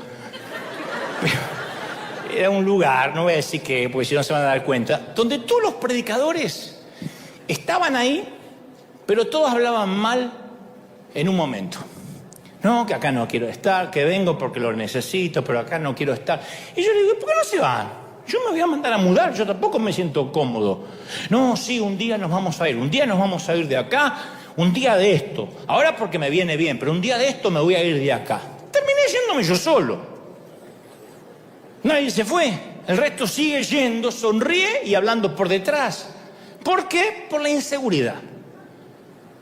Era un lugar, no voy a decir qué, porque si no se van a dar cuenta, donde todos los predicadores estaban ahí, pero todos hablaban mal en un momento. No, que acá no quiero estar, que vengo porque lo necesito, pero acá no quiero estar. Y yo le digo, ¿por qué no se van? Yo me voy a mandar a mudar, yo tampoco me siento cómodo. No, sí, un día nos vamos a ir de acá, un día de esto. Ahora porque me viene bien, pero un día de esto me voy a ir de acá. Terminé yéndome yo solo. Nadie se fue, el resto sigue yendo, sonríe y hablando por detrás. ¿Por qué? Por la inseguridad.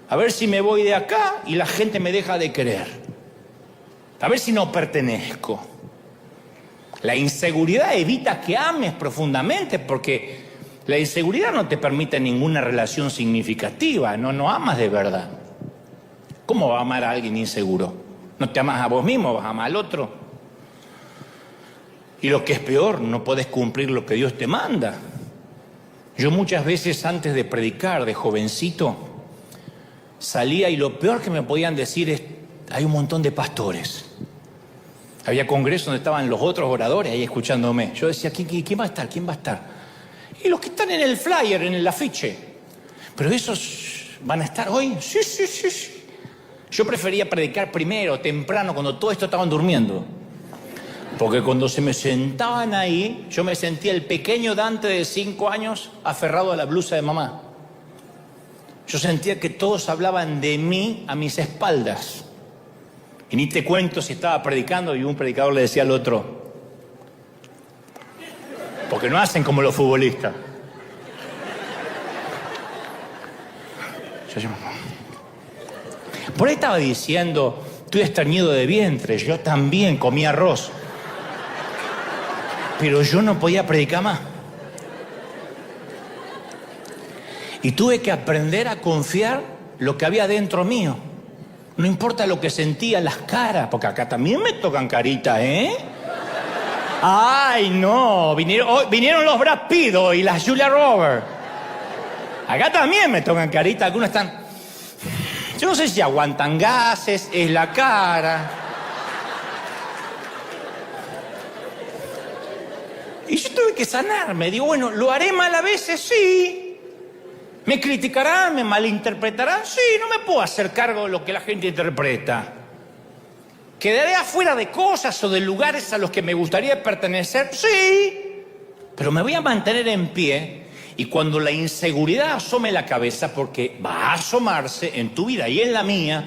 A ver si me voy de acá y la gente me deja de querer. A ver si no pertenezco. La inseguridad evita que ames profundamente porque la inseguridad no te permite ninguna relación significativa, no amas de verdad. ¿Cómo va a amar a alguien inseguro? No te amas a vos mismo, vas a amar al otro. Y lo que es peor, no podés cumplir lo que Dios te manda. Yo muchas veces antes de predicar, de jovencito, salía y lo peor que me podían decir es, hay un montón de pastores. Había congresos donde estaban los otros oradores ahí escuchándome. Yo decía, ¿quién va a estar? ¿Quién va a estar? Y los que están en el flyer, en el afiche. ¿Pero esos van a estar hoy? Sí, sí, sí, sí. Yo prefería predicar primero, temprano, cuando todos estos estaban durmiendo. Porque cuando se me sentaban ahí, yo me sentía el pequeño Dante de 5 años aferrado a la blusa de mamá. Yo sentía que todos hablaban de mí a mis espaldas. Y ni te cuento si estaba predicando y un predicador le decía al otro, porque no hacen como los futbolistas. Por ahí estaba diciendo, estoy estreñido de vientre, yo también comí arroz. Pero yo no podía predicar más. Y tuve que aprender a confiar lo que había dentro mío. No importa lo que sentía, las caras, porque acá también me tocan caritas, ¿eh? ¡Ay, no! Vinieron los Brad Pitt y las Julia Roberts. Acá también me tocan caritas, algunos están... Yo no sé si aguantan gases, es la cara. Y yo tuve que sanarme. Digo, bueno, ¿lo haré mal a veces? Sí. ¿Me criticarán? ¿Me malinterpretarán? Sí, no me puedo hacer cargo de lo que la gente interpreta. ¿Quedaré afuera de cosas o de lugares a los que me gustaría pertenecer? Sí. Pero me voy a mantener en pie y cuando la inseguridad asome la cabeza, porque va a asomarse en tu vida y en la mía,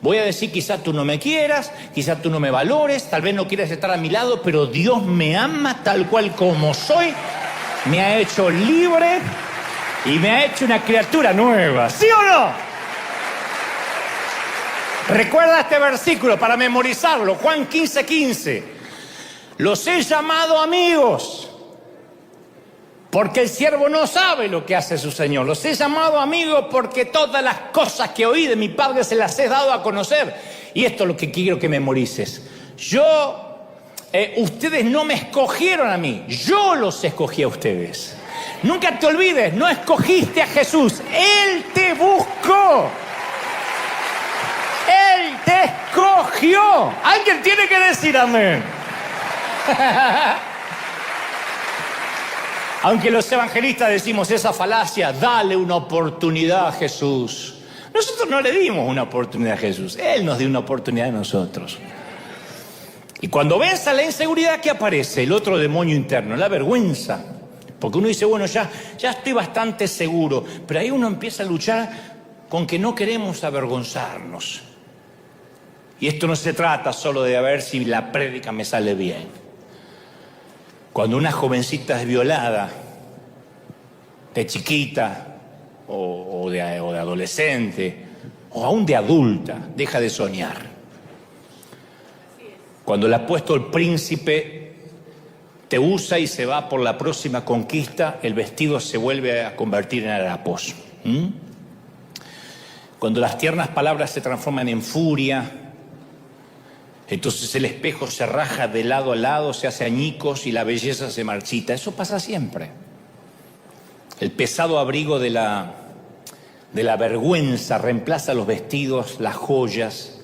voy a decir, quizás tú no me quieras, quizás tú no me valores, tal vez no quieras estar a mi lado, pero Dios me ama tal cual como soy, me ha hecho libre y me ha hecho una criatura nueva. ¿Sí o no? Recuerda este versículo para memorizarlo, Juan 15:15. Los he llamado amigos, porque el siervo no sabe lo que hace su Señor. Los he llamado amigos porque todas las cosas que oí de mi Padre se las he dado a conocer. Y esto es lo que quiero que memorices. Ustedes no me escogieron a mí, yo los escogí a ustedes. Nunca te olvides, no escogiste a Jesús, Él te buscó. Él te escogió. Alguien tiene que decir amén. Aunque los evangelistas decimos esa falacia, dale una oportunidad a Jesús. Nosotros no le dimos una oportunidad a Jesús, Él nos dio una oportunidad a nosotros. Y cuando venza la inseguridad, ¿qué aparece? El otro demonio interno, la vergüenza. Porque uno dice, bueno, ya estoy bastante seguro, pero ahí uno empieza a luchar con que no queremos avergonzarnos. Y esto no se trata solo de a ver si la prédica me sale bien. Cuando una jovencita es violada, de chiquita, o de adolescente, o aún de adulta, deja de soñar. Cuando el apóstol príncipe te usa y se va por la próxima conquista, el vestido se vuelve a convertir en harapos. Cuando las tiernas palabras se transforman en furia, entonces el espejo se raja de lado a lado, se hace añicos y la belleza se marchita. Eso pasa siempre. El pesado abrigo de la vergüenza reemplaza los vestidos, las joyas,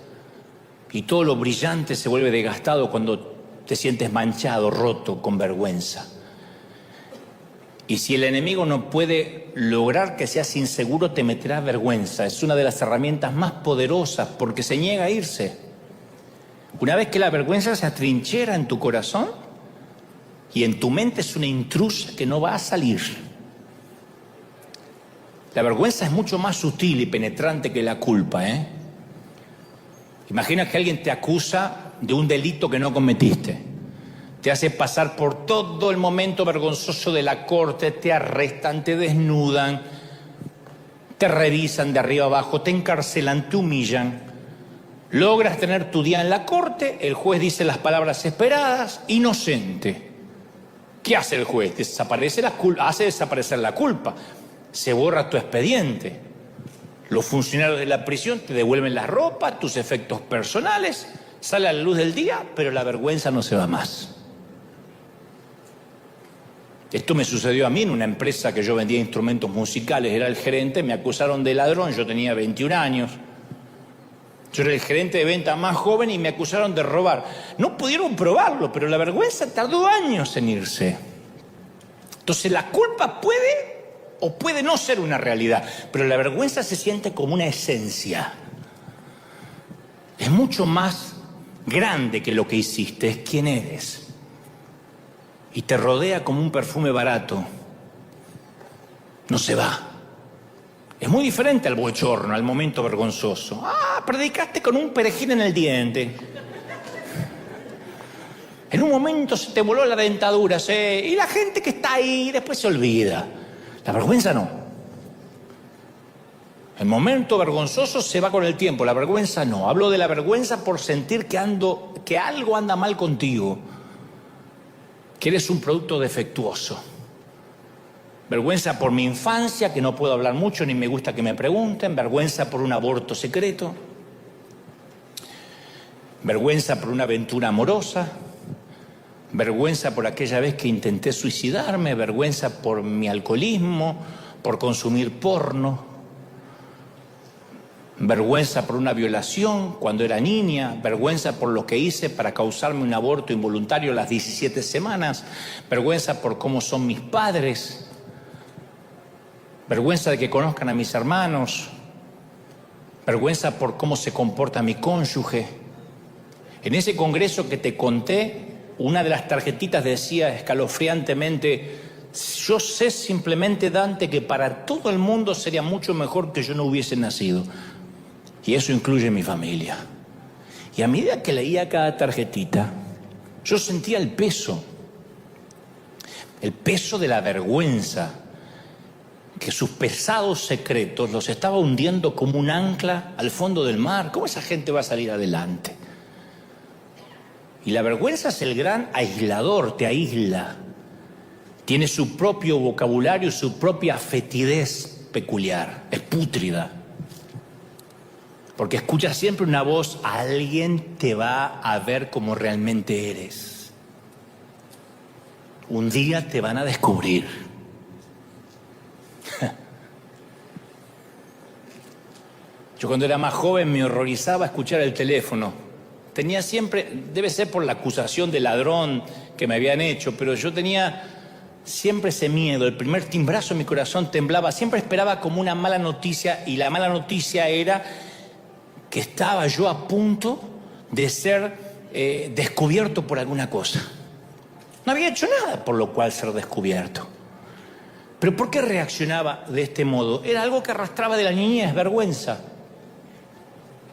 y todo lo brillante se vuelve desgastado cuando te sientes manchado, roto, con vergüenza. Y si el enemigo no puede lograr que seas inseguro, te meterá vergüenza. Es una de las herramientas más poderosas porque se niega a irse. Una vez que la vergüenza se atrinchera en tu corazón y en tu mente, es una intrusa que no va a salir. La vergüenza es mucho más sutil y penetrante que la culpa, ¿eh? Imagina que alguien te acusa de un delito que no cometiste. Te hace pasar por todo el momento vergonzoso de la corte, te arrestan, te desnudan, te revisan de arriba abajo, te encarcelan, te humillan. Logras tener tu día en la corte, el juez dice las palabras esperadas, inocente. ¿Qué hace el juez? Hace desaparecer la culpa, se borra tu expediente. Los funcionarios de la prisión te devuelven la ropa, tus efectos personales, sale a la luz del día, pero la vergüenza no se va más. Esto me sucedió a mí en una empresa que yo vendía instrumentos musicales, era el gerente, me acusaron de ladrón, yo tenía 21 años. Yo era el gerente de venta más joven y me acusaron de robar. No pudieron probarlo, pero la vergüenza tardó años en irse. Entonces la culpa puede o puede no ser una realidad, pero la vergüenza se siente como una esencia. Es mucho más grande que lo que hiciste, es quién eres. Y te rodea como un perfume barato. No se va. Es muy diferente al bochorno, al momento vergonzoso. Predicaste con un perejil en el diente. En un momento se te voló la dentadura, y la gente que está ahí después se olvida. La vergüenza no. El momento vergonzoso se va con el tiempo, la vergüenza no. Hablo de la vergüenza por sentir que algo anda mal contigo, que eres un producto defectuoso. Vergüenza por mi infancia, que no puedo hablar mucho ni me gusta que me pregunten. Vergüenza por un aborto secreto. Vergüenza por una aventura amorosa. Vergüenza por aquella vez que intenté suicidarme. Vergüenza por mi alcoholismo, por consumir porno. Vergüenza por una violación cuando era niña. Vergüenza por lo que hice para causarme un aborto involuntario a las 17 semanas. Vergüenza por cómo son mis padres. Vergüenza de que conozcan a mis hermanos. Vergüenza por cómo se comporta mi cónyuge. En ese congreso que te conté, una de las tarjetitas decía escalofriantemente: yo sé simplemente, Dante, que para todo el mundo sería mucho mejor que yo no hubiese nacido. Y eso incluye mi familia. Y a medida que leía cada tarjetita, yo sentía el peso de la vergüenza, que sus pesados secretos los estaba hundiendo como un ancla al fondo del mar. ¿Cómo esa gente va a salir adelante? Y la vergüenza es el gran aislador, te aísla. Tiene su propio vocabulario, su propia fetidez peculiar, es pútrida. Porque escuchas siempre una voz: alguien te va a ver como realmente eres. Un día te van a descubrir. Yo cuando era más joven me horrorizaba escuchar el teléfono. Tenía siempre, debe ser por la acusación de ladrón que me habían hecho, pero yo tenía siempre ese miedo. El primer timbrazo en mi corazón temblaba. Siempre esperaba como una mala noticia, y la mala noticia era que estaba yo a punto de ser descubierto por alguna cosa. No había hecho nada por lo cual ser descubierto. ¿Pero por qué reaccionaba de este modo? Era algo que arrastraba de la niñez, vergüenza.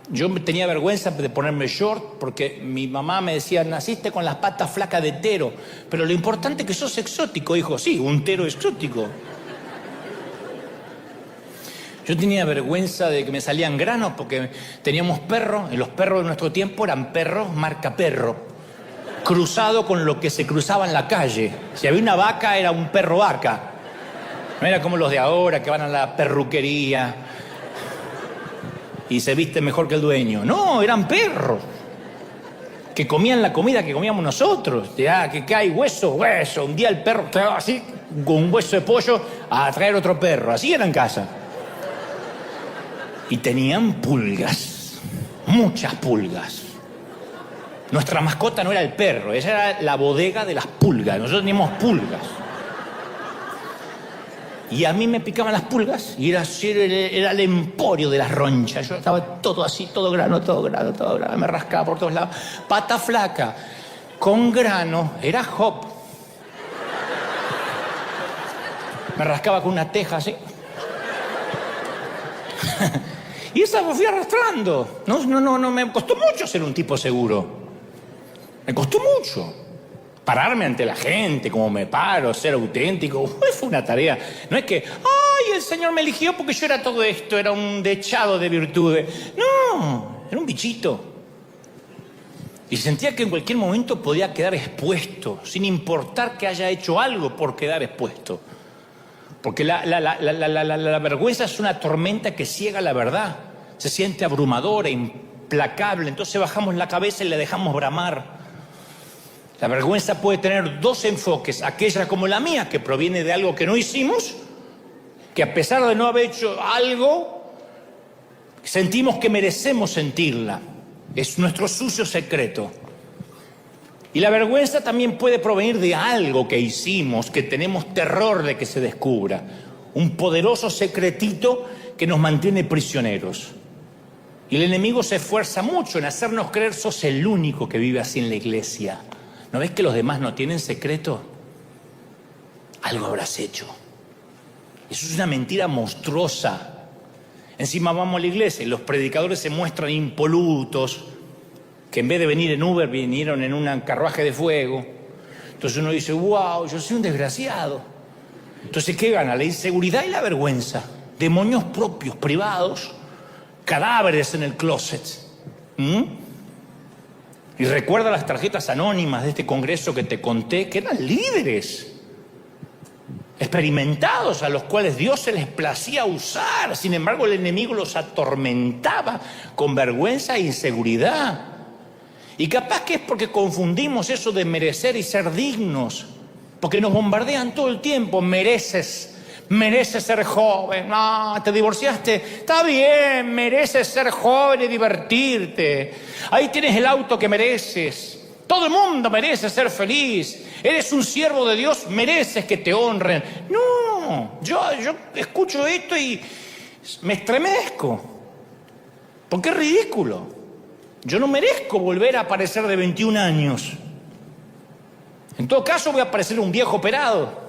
Yo tenía vergüenza de ponerme short porque mi mamá me decía: naciste con las patas flacas de tero, pero lo importante es que sos exótico, hijo. Sí, un tero exótico. Yo tenía vergüenza de que me salían granos porque teníamos perros, y los perros de nuestro tiempo eran perros marca perro, cruzado con lo que se cruzaba en la calle. Si había una vaca, era un perro vaca. No era como los de ahora que van a la perruquería y se viste mejor que el dueño. No, eran perros que comían la comida que comíamos nosotros. Que hay hueso. Un día el perro estaba así, con un hueso de pollo, a traer otro perro. Así era en casa. Y tenían pulgas, muchas pulgas. Nuestra mascota no era el perro, esa era la bodega de las pulgas. Nosotros teníamos pulgas. Y a mí me picaban las pulgas y era el emporio de las ronchas. Yo estaba todo así, todo grano. Me rascaba por todos lados. Pata flaca, con grano, era hop. Me rascaba con una teja así. Y esa me fui arrastrando. No, me costó mucho ser un tipo seguro. Me costó mucho. Pararme ante la gente, como me paro, ser auténtico. Fue una tarea. No es que, el Señor me eligió porque yo era todo esto, era un dechado de virtudes. No, era un bichito. Y sentía que en cualquier momento podía quedar expuesto, sin importar que haya hecho algo por quedar expuesto. Porque la vergüenza es una tormenta que ciega la verdad. Se siente abrumadora, implacable. Entonces bajamos la cabeza y le dejamos bramar. La vergüenza puede tener dos enfoques: aquella como la mía, que proviene de algo que no hicimos, que a pesar de no haber hecho algo Sentimos que merecemos sentirla. Es nuestro sucio secreto. Y la vergüenza también puede provenir de algo que hicimos, que tenemos terror de que se descubra. Un poderoso secretito que nos mantiene prisioneros. Y el enemigo se esfuerza mucho en hacernos creer sos el único que vive así en la iglesia. ¿No ves que los demás no tienen secreto? Algo habrás hecho. Eso es una mentira monstruosa. Encima vamos a la iglesia y los predicadores se muestran impolutos, que en vez de venir en Uber vinieron en un carruaje de fuego. Entonces uno dice, wow, yo soy un desgraciado. Entonces, ¿qué gana? La inseguridad y la vergüenza. Demonios propios, privados, cadáveres en el closet. Y recuerda las tarjetas anónimas de este congreso que te conté, que eran líderes experimentados a los cuales Dios se les placía usar. Sin embargo, el enemigo los atormentaba con vergüenza e inseguridad. Y capaz que es porque confundimos eso de merecer y ser dignos, porque nos bombardean todo el tiempo. Mereces ser joven. No, te divorciaste, está bien, mereces ser joven y divertirte. Ahí tienes el auto que mereces. Todo el mundo merece ser feliz. Eres un siervo de Dios, mereces que te honren. No, yo escucho esto y me estremezco, porque es ridículo. Yo no merezco volver a aparecer de 21 años. En todo caso voy a parecer un viejo operado.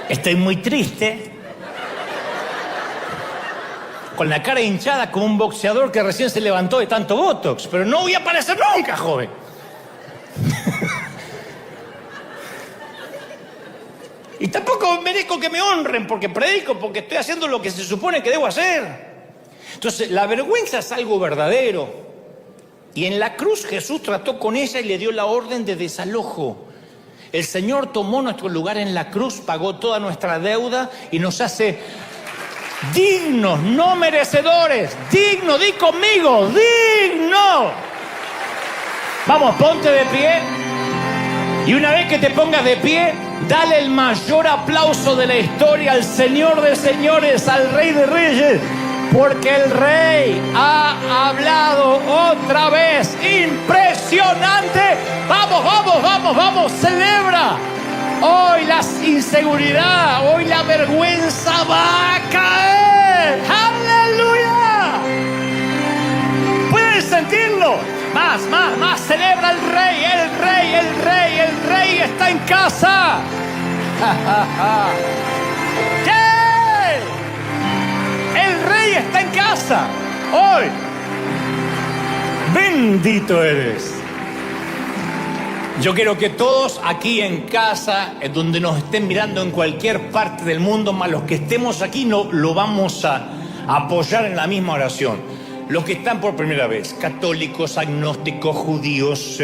Estoy muy triste, con la cara hinchada como un boxeador que recién se levantó de tanto botox, pero no voy a aparecer nunca, joven. Y tampoco merezco que me honren porque predico, porque estoy haciendo lo que se supone que debo hacer. Entonces, la vergüenza es algo verdadero. Y en la cruz Jesús trató con ella y le dio la orden de desalojo. El Señor tomó nuestro lugar en la cruz, pagó toda nuestra deuda y nos hace dignos, no merecedores. Digno, di conmigo, digno. Vamos, ponte de pie. Y una vez que te pongas de pie, dale el mayor aplauso de la historia al Señor de señores, al Rey de reyes, porque el Rey ha hablado otra vez. Impresionante. Vamos, celebra. Hoy la inseguridad, hoy la vergüenza va a caer. ¡Aleluya! ¿Pueden sentirlo? Más, celebra el Rey está en casa. ¡Yeah! El Rey está en casa hoy. Bendito eres. Yo quiero que todos aquí en casa, donde nos estén mirando en cualquier parte del mundo, más los que estemos aquí, no lo vamos a apoyar en la misma oración. Los que están por primera vez, católicos, agnósticos, judíos,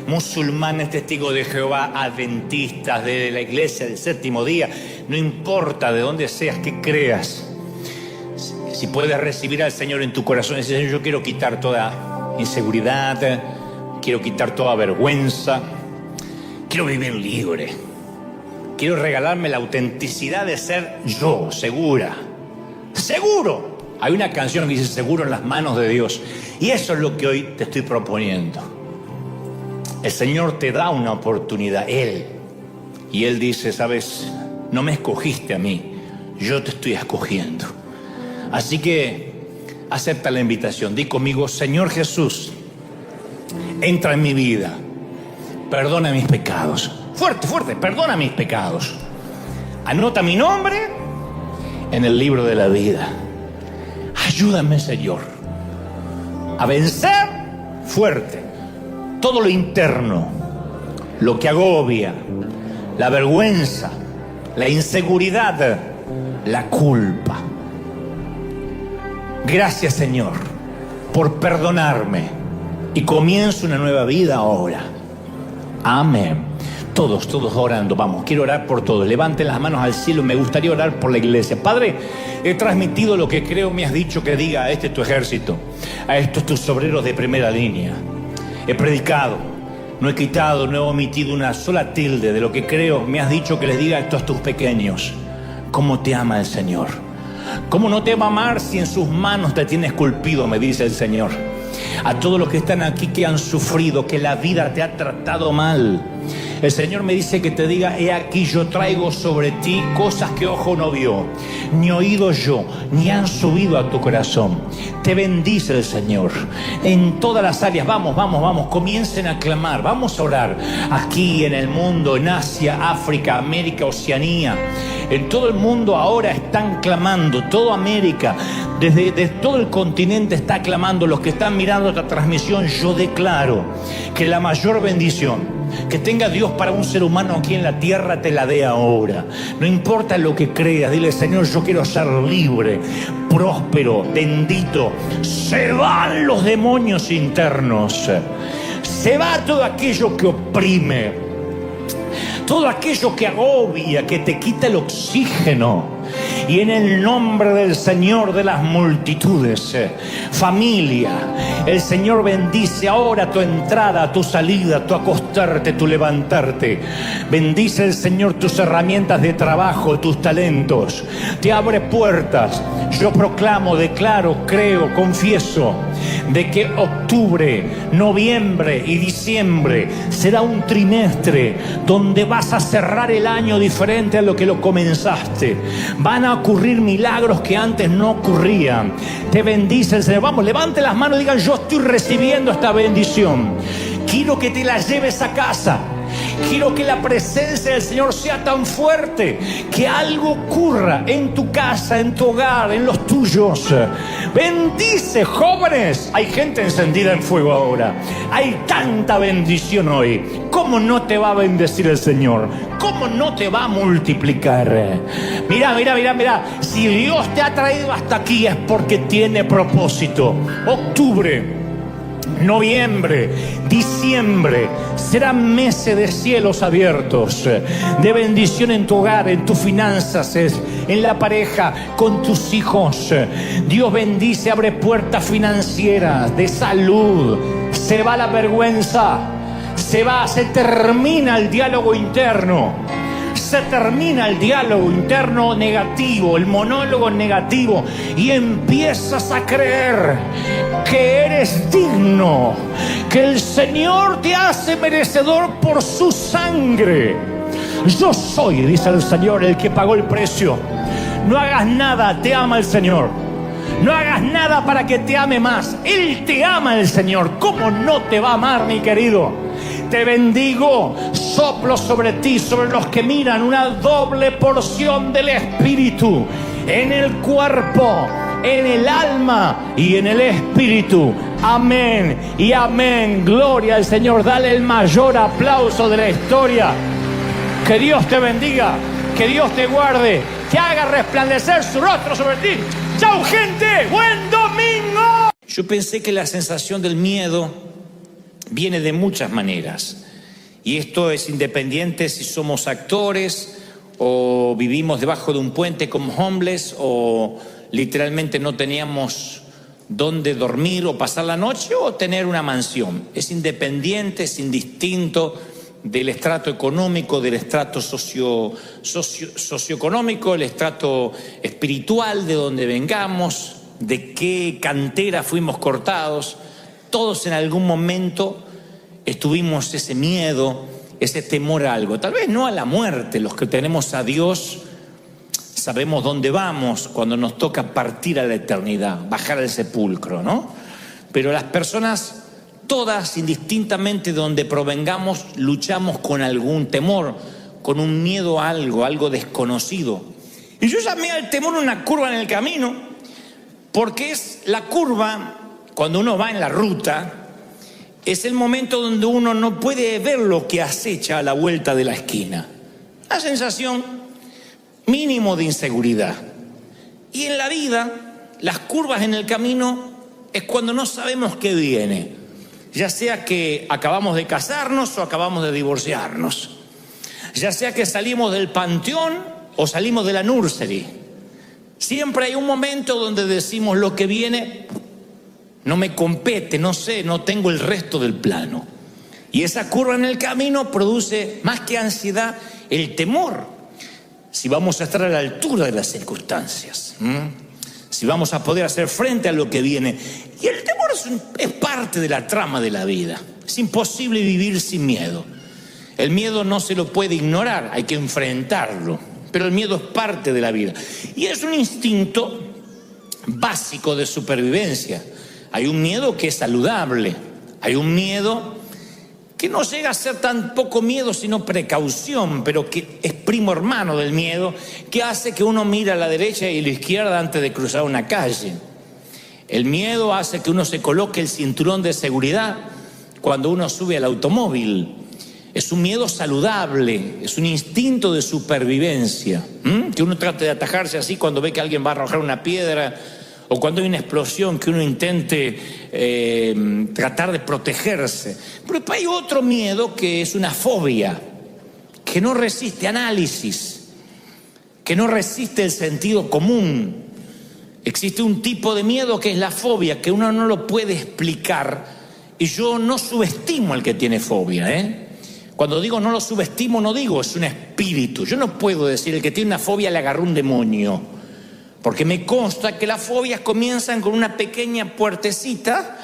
musulmanes, testigos de Jehová, adventistas de la iglesia del séptimo día, no importa de dónde seas, que creas. Si puedes recibir al Señor en tu corazón, decir, Señor, yo quiero quitar toda inseguridad, quiero quitar toda vergüenza, quiero vivir libre, quiero regalarme la autenticidad de ser yo, seguro. Hay una canción que dice seguro en las manos de Dios, y eso es lo que hoy te estoy proponiendo. El Señor te da una oportunidad, y Él dice, sabes, no me escogiste a mí, yo te estoy escogiendo. Así que acepta la invitación, di conmigo, Señor Jesús, entra en mi vida, perdona mis pecados. Fuerte, perdona mis pecados. Anota mi nombre en el libro de la vida. Ayúdame, Señor, a vencer fuerte todo lo interno, lo que agobia, la vergüenza, la inseguridad, la culpa. Gracias, Señor, por perdonarme. Y comienzo una nueva vida ahora. Amén. Todos orando. Vamos, quiero orar por todos. Levanten las manos al cielo. Me gustaría orar por la iglesia. Padre, he transmitido lo que creo me has dicho que diga a este tu ejército, a estos tus obreros de primera línea. He predicado no he quitado, no he omitido una sola tilde de lo que creo. Me has dicho que les diga esto a tus pequeños. ¿Cómo te ama el Señor? ¿Cómo no te va a amar si en sus manos te tiene esculpido? Me dice el Señor. A todos los que están aquí, que han sufrido, que la vida te ha tratado mal, el Señor me dice que te diga: he aquí, yo traigo sobre ti cosas que ojo no vio, ni oído yo, ni han subido a tu corazón. Te bendice el Señor en todas las áreas. Vamos, vamos, vamos, comiencen a clamar, vamos a orar. Aquí en el mundo, en Asia, África, América, Oceanía, en todo el mundo ahora están clamando. Toda América, desde todo el continente está clamando. Los que están mirando esta transmisión, yo declaro que la mayor bendición que tenga Dios para un ser humano aquí en la tierra te la dé ahora. No importa lo que creas, dile: Señor, yo quiero ser libre, próspero, bendito. Se van los demonios internos, se va todo aquello que oprime, todo aquello que agobia, que te quita el oxígeno. Y en el nombre del Señor de las multitudes, familia, el Señor bendice ahora tu entrada, tu salida, tu acostarte, tu levantarte. Bendice el Señor tus herramientas de trabajo, tus talentos. Te abre puertas. Yo proclamo, declaro, creo, confieso de que octubre, noviembre y diciembre será un trimestre donde vas a cerrar el año diferente a lo que lo comenzaste. Van a ocurrir milagros que antes no ocurrían. Te bendice el Señor. Vamos, levante las manos y digan: yo estoy recibiendo esta bendición. Quiero que te la lleves a casa. Quiero que la presencia del Señor sea tan fuerte que algo ocurra en tu casa, en tu hogar, en los tuyos. Bendice, jóvenes. Hay gente encendida en fuego ahora. Hay tanta bendición hoy. ¿Cómo no te va a bendecir el Señor? ¿Cómo no te va a multiplicar? Mira, mira, mira, mira. Si Dios te ha traído hasta aquí es porque tiene propósito. Octubre, noviembre, diciembre serán meses de cielos abiertos, de bendición en tu hogar, en tus finanzas, en la pareja, con tus hijos. Dios bendice, abre puertas financieras, de salud. Se va la vergüenza, se termina el diálogo interno. Se termina el diálogo interno negativo, el monólogo negativo, y empiezas a creer que eres digno, que el Señor te hace merecedor por su sangre. Yo soy, dice el Señor, el que pagó el precio. No hagas nada, te ama el Señor. No hagas nada para que te ame más. Él te ama, el Señor. ¿Cómo no te va a amar, mi querido? Te bendigo, soplo sobre ti, sobre los que miran, una doble porción del Espíritu en el cuerpo, en el alma y en el Espíritu. Amén y amén. Gloria al Señor. Dale el mayor aplauso de la historia. Que Dios te bendiga, que Dios te guarde, que haga resplandecer su rostro sobre ti. ¡Chao, gente! ¡Buen domingo! Yo pensé que la sensación del miedo viene de muchas maneras, y esto es independiente si somos actores o vivimos debajo de un puente como homeless, o literalmente no teníamos dónde dormir o pasar la noche, o tener una mansión. Es independiente, es indistinto del estrato económico, del estrato socioeconómico, el estrato espiritual, de donde vengamos, de qué cantera fuimos cortados. Todos en algún momento estuvimos ese miedo, ese temor a algo. Tal vez no a la muerte. Los que tenemos a Dios sabemos dónde vamos cuando nos toca partir a la eternidad, bajar al sepulcro, ¿no? Pero las personas, todas, indistintamente de donde provengamos, luchamos con algún temor, con un miedo a algo desconocido. Y yo llamé al temor una curva en el camino, porque es la curva. Cuando uno va en la ruta, es el momento donde uno no puede ver lo que acecha a la vuelta de la esquina. Una sensación mínimo de inseguridad. Y en la vida, las curvas en el camino es cuando no sabemos qué viene. Ya sea que acabamos de casarnos o acabamos de divorciarnos. Ya sea que salimos del panteón o salimos de la nursery. Siempre hay un momento donde decimos: lo que viene no me compete, no sé, no tengo el resto del plano. Y esa curva en el camino produce más que ansiedad, el temor. Si vamos a estar a la altura de las circunstancias, si vamos a poder hacer frente a lo que viene. Y el temor es parte de la trama de la vida. Es imposible vivir sin miedo. El miedo no se lo puede ignorar, hay que enfrentarlo. Pero el miedo es parte de la vida. Y es un instinto básico de supervivencia. Hay un miedo que es saludable. Hay un miedo que no llega a ser tan poco miedo, sino precaución, pero que es primo hermano del miedo, que hace que uno mire a la derecha y a la izquierda antes de cruzar una calle. El miedo hace que uno se coloque el cinturón de seguridad cuando uno sube al automóvil. Es un miedo saludable, es un instinto de supervivencia, que uno trate de atajarse así cuando ve que alguien va a arrojar una piedra, o cuando hay una explosión, que uno intente tratar de protegerse. Pero hay otro miedo que es una fobia, que no resiste análisis, que no resiste el sentido común. Existe un tipo de miedo que es la fobia, que uno no lo puede explicar, y yo no subestimo al que tiene fobia, Cuando digo no lo subestimo, no digo es un espíritu. Yo no puedo decir el que tiene una fobia le agarró un demonio, porque me consta que las fobias comienzan con una pequeña puertecita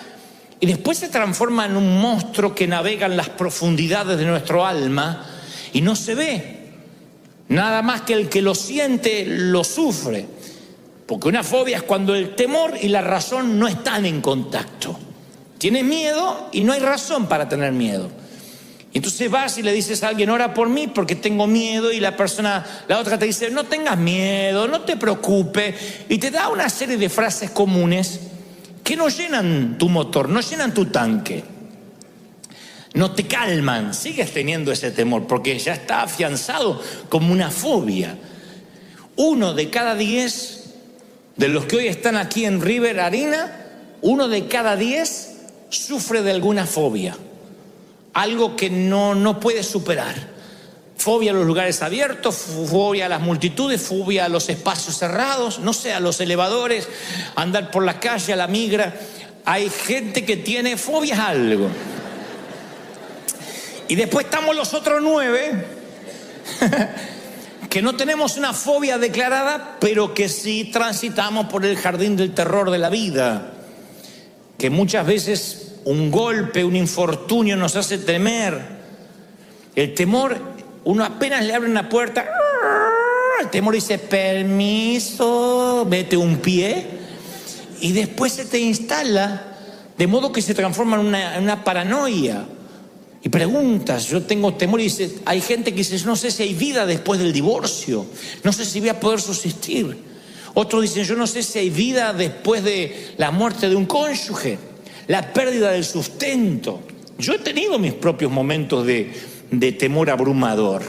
y después se transforman en un monstruo que navega en las profundidades de nuestro alma y no se ve. Nada más que el que lo siente lo sufre, porque una fobia es cuando el temor y la razón no están en contacto. Tienes miedo y no hay razón para tener miedo. Entonces vas y le dices a alguien, ora por mí porque tengo miedo, y la otra te dice, no tengas miedo, no te preocupes, y te da una serie de frases comunes que no llenan tu motor, no llenan tu tanque, no te calman, sigues teniendo ese temor porque ya está afianzado como una fobia. 1 de cada 10 de los que hoy están aquí en River Arena, 1 de cada 10 sufre de alguna fobia. Algo que no puede superar. Fobia a los lugares abiertos, fobia a las multitudes, fobia a los espacios cerrados, no sé, a los elevadores, andar por la calle, a la migra. Hay gente que tiene fobias a algo. Y después estamos los otros 9 que no tenemos una fobia declarada, pero que sí transitamos por el jardín del terror de la vida, que muchas veces un golpe, un infortunio nos hace temer. El temor, uno apenas le abre una puerta, el temor dice, permiso, mete un pie, y después se te instala, de modo que se transforma en una paranoia. Y preguntas, yo tengo temor, y dice, hay gente que dice, no sé si hay vida después del divorcio, no sé si voy a poder subsistir. Otros dicen, yo no sé si hay vida después de la muerte de un cónyuge, la pérdida del sustento. Yo he tenido mis propios momentos de temor abrumador.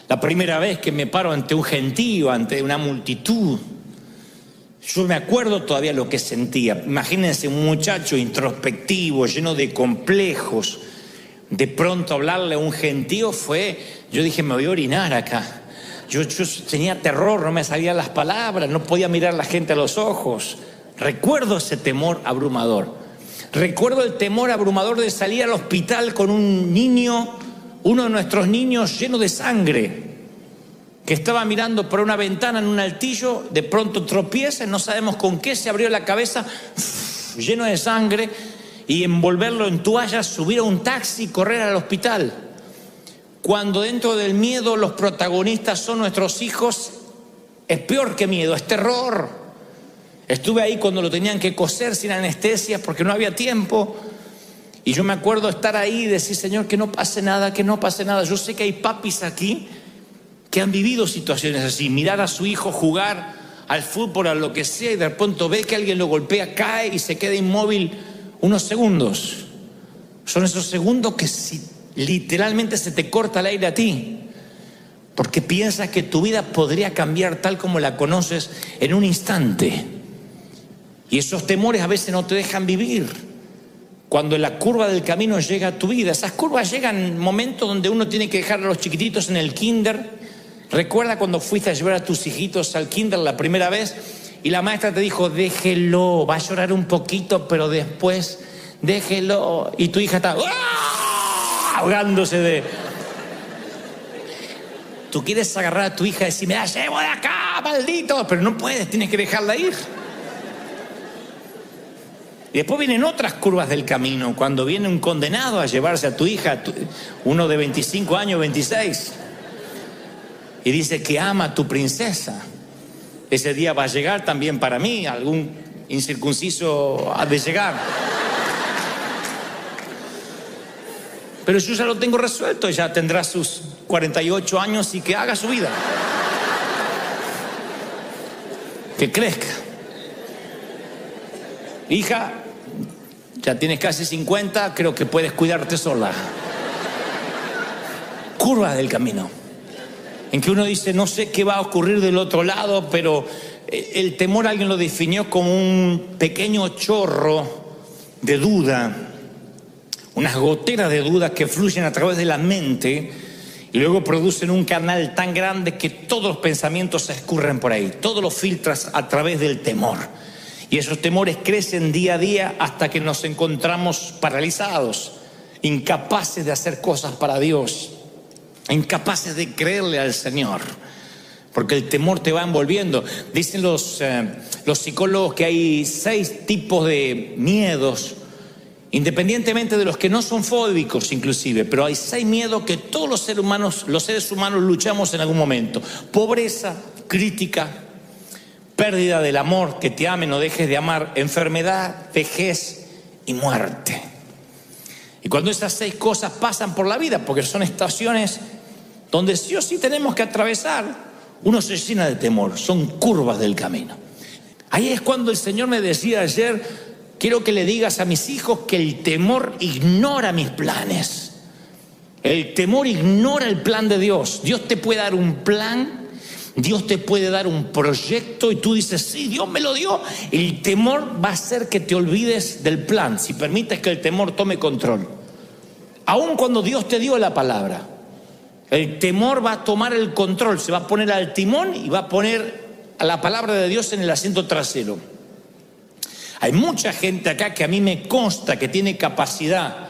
La primera vez que me paro ante un gentío, ante una multitud, yo me acuerdo todavía lo que sentía. Imagínense un muchacho introspectivo, lleno de complejos. De pronto hablarle a un gentío yo dije, me voy a orinar acá. Yo tenía terror, no me salían las palabras, no podía mirar a la gente a los ojos. Recuerdo ese temor abrumador. Recuerdo el temor abrumador de salir al hospital con un niño, uno de nuestros niños lleno de sangre, que estaba mirando por una ventana en un altillo, de pronto tropieza, no sabemos con qué, se abrió la cabeza, lleno de sangre, y envolverlo en toallas, subir a un taxi y correr al hospital. Cuando dentro del miedo los protagonistas son nuestros hijos, es peor que miedo, es terror. Estuve ahí cuando lo tenían que coser sin anestesia porque no había tiempo. Y yo me acuerdo estar ahí y decir, Señor, que no pase nada, que no pase nada. Yo sé que hay papis aquí que han vivido situaciones así. Mirar a su hijo jugar al fútbol, a lo que sea, y de pronto ve que alguien lo golpea, cae y se queda inmóvil unos segundos. Son esos segundos que literalmente se te corta el aire a ti, porque piensas que tu vida podría cambiar tal como la conoces en un instante. Y esos temores a veces no te dejan vivir. Cuando la curva del camino llega a tu vida, esas curvas llegan en momentos donde uno tiene que dejar a los chiquititos en el kinder. Recuerda cuando fuiste a llevar a tus hijitos al kinder la primera vez y la maestra te dijo, déjelo, va a llorar un poquito, pero después déjelo. Y tu hija está, ¡ah! ahogándose de... Tú quieres agarrar a tu hija y decir, me la llevo de acá, maldito, pero no puedes, tienes que dejarla ir. Y después vienen otras curvas del camino, cuando viene un condenado a llevarse a tu hija, uno de 25 años, 26, y dice que ama a tu princesa. Ese día va a llegar también para mí, algún incircunciso ha de llegar. Pero yo ya lo tengo resuelto, ya tendrá sus 48 años y que haga su vida. Que crezca. Hija, ya tienes casi 50, creo que puedes cuidarte sola. Curvas del camino, en que uno dice, no sé qué va a ocurrir del otro lado, pero el temor alguien lo definió como un pequeño chorro de duda, unas goteras de dudas que fluyen a través de la mente y luego producen un canal tan grande que todos los pensamientos se escurren por ahí, todos los filtras a través del temor. Y esos temores crecen día a día hasta que nos encontramos paralizados, incapaces de hacer cosas para Dios, incapaces de creerle al Señor, porque el temor te va envolviendo. Dicen los psicólogos que hay 6 tipos de miedos, independientemente de los que no son fóbicos inclusive, pero hay 6 miedos que todos los seres humanos luchamos en algún momento: pobreza, crítica, pérdida del amor, que te amen o dejes de amar, enfermedad, vejez y muerte. Y cuando esas 6 cosas pasan por la vida, porque son estaciones donde sí o sí tenemos que atravesar, uno se llena de temor, son curvas del camino. Ahí es cuando el Señor me decía ayer, quiero que le digas a mis hijos que el temor ignora mis planes. El temor ignora el plan de Dios. Dios te puede dar un plan, Dios te puede dar un proyecto y tú dices, sí, Dios me lo dio. El temor va a hacer que te olvides del plan, si permites que el temor tome control. Aun cuando Dios te dio la palabra, el temor va a tomar el control, se va a poner al timón y va a poner a la palabra de Dios en el asiento trasero. Hay mucha gente acá que a mí me consta que tiene capacidad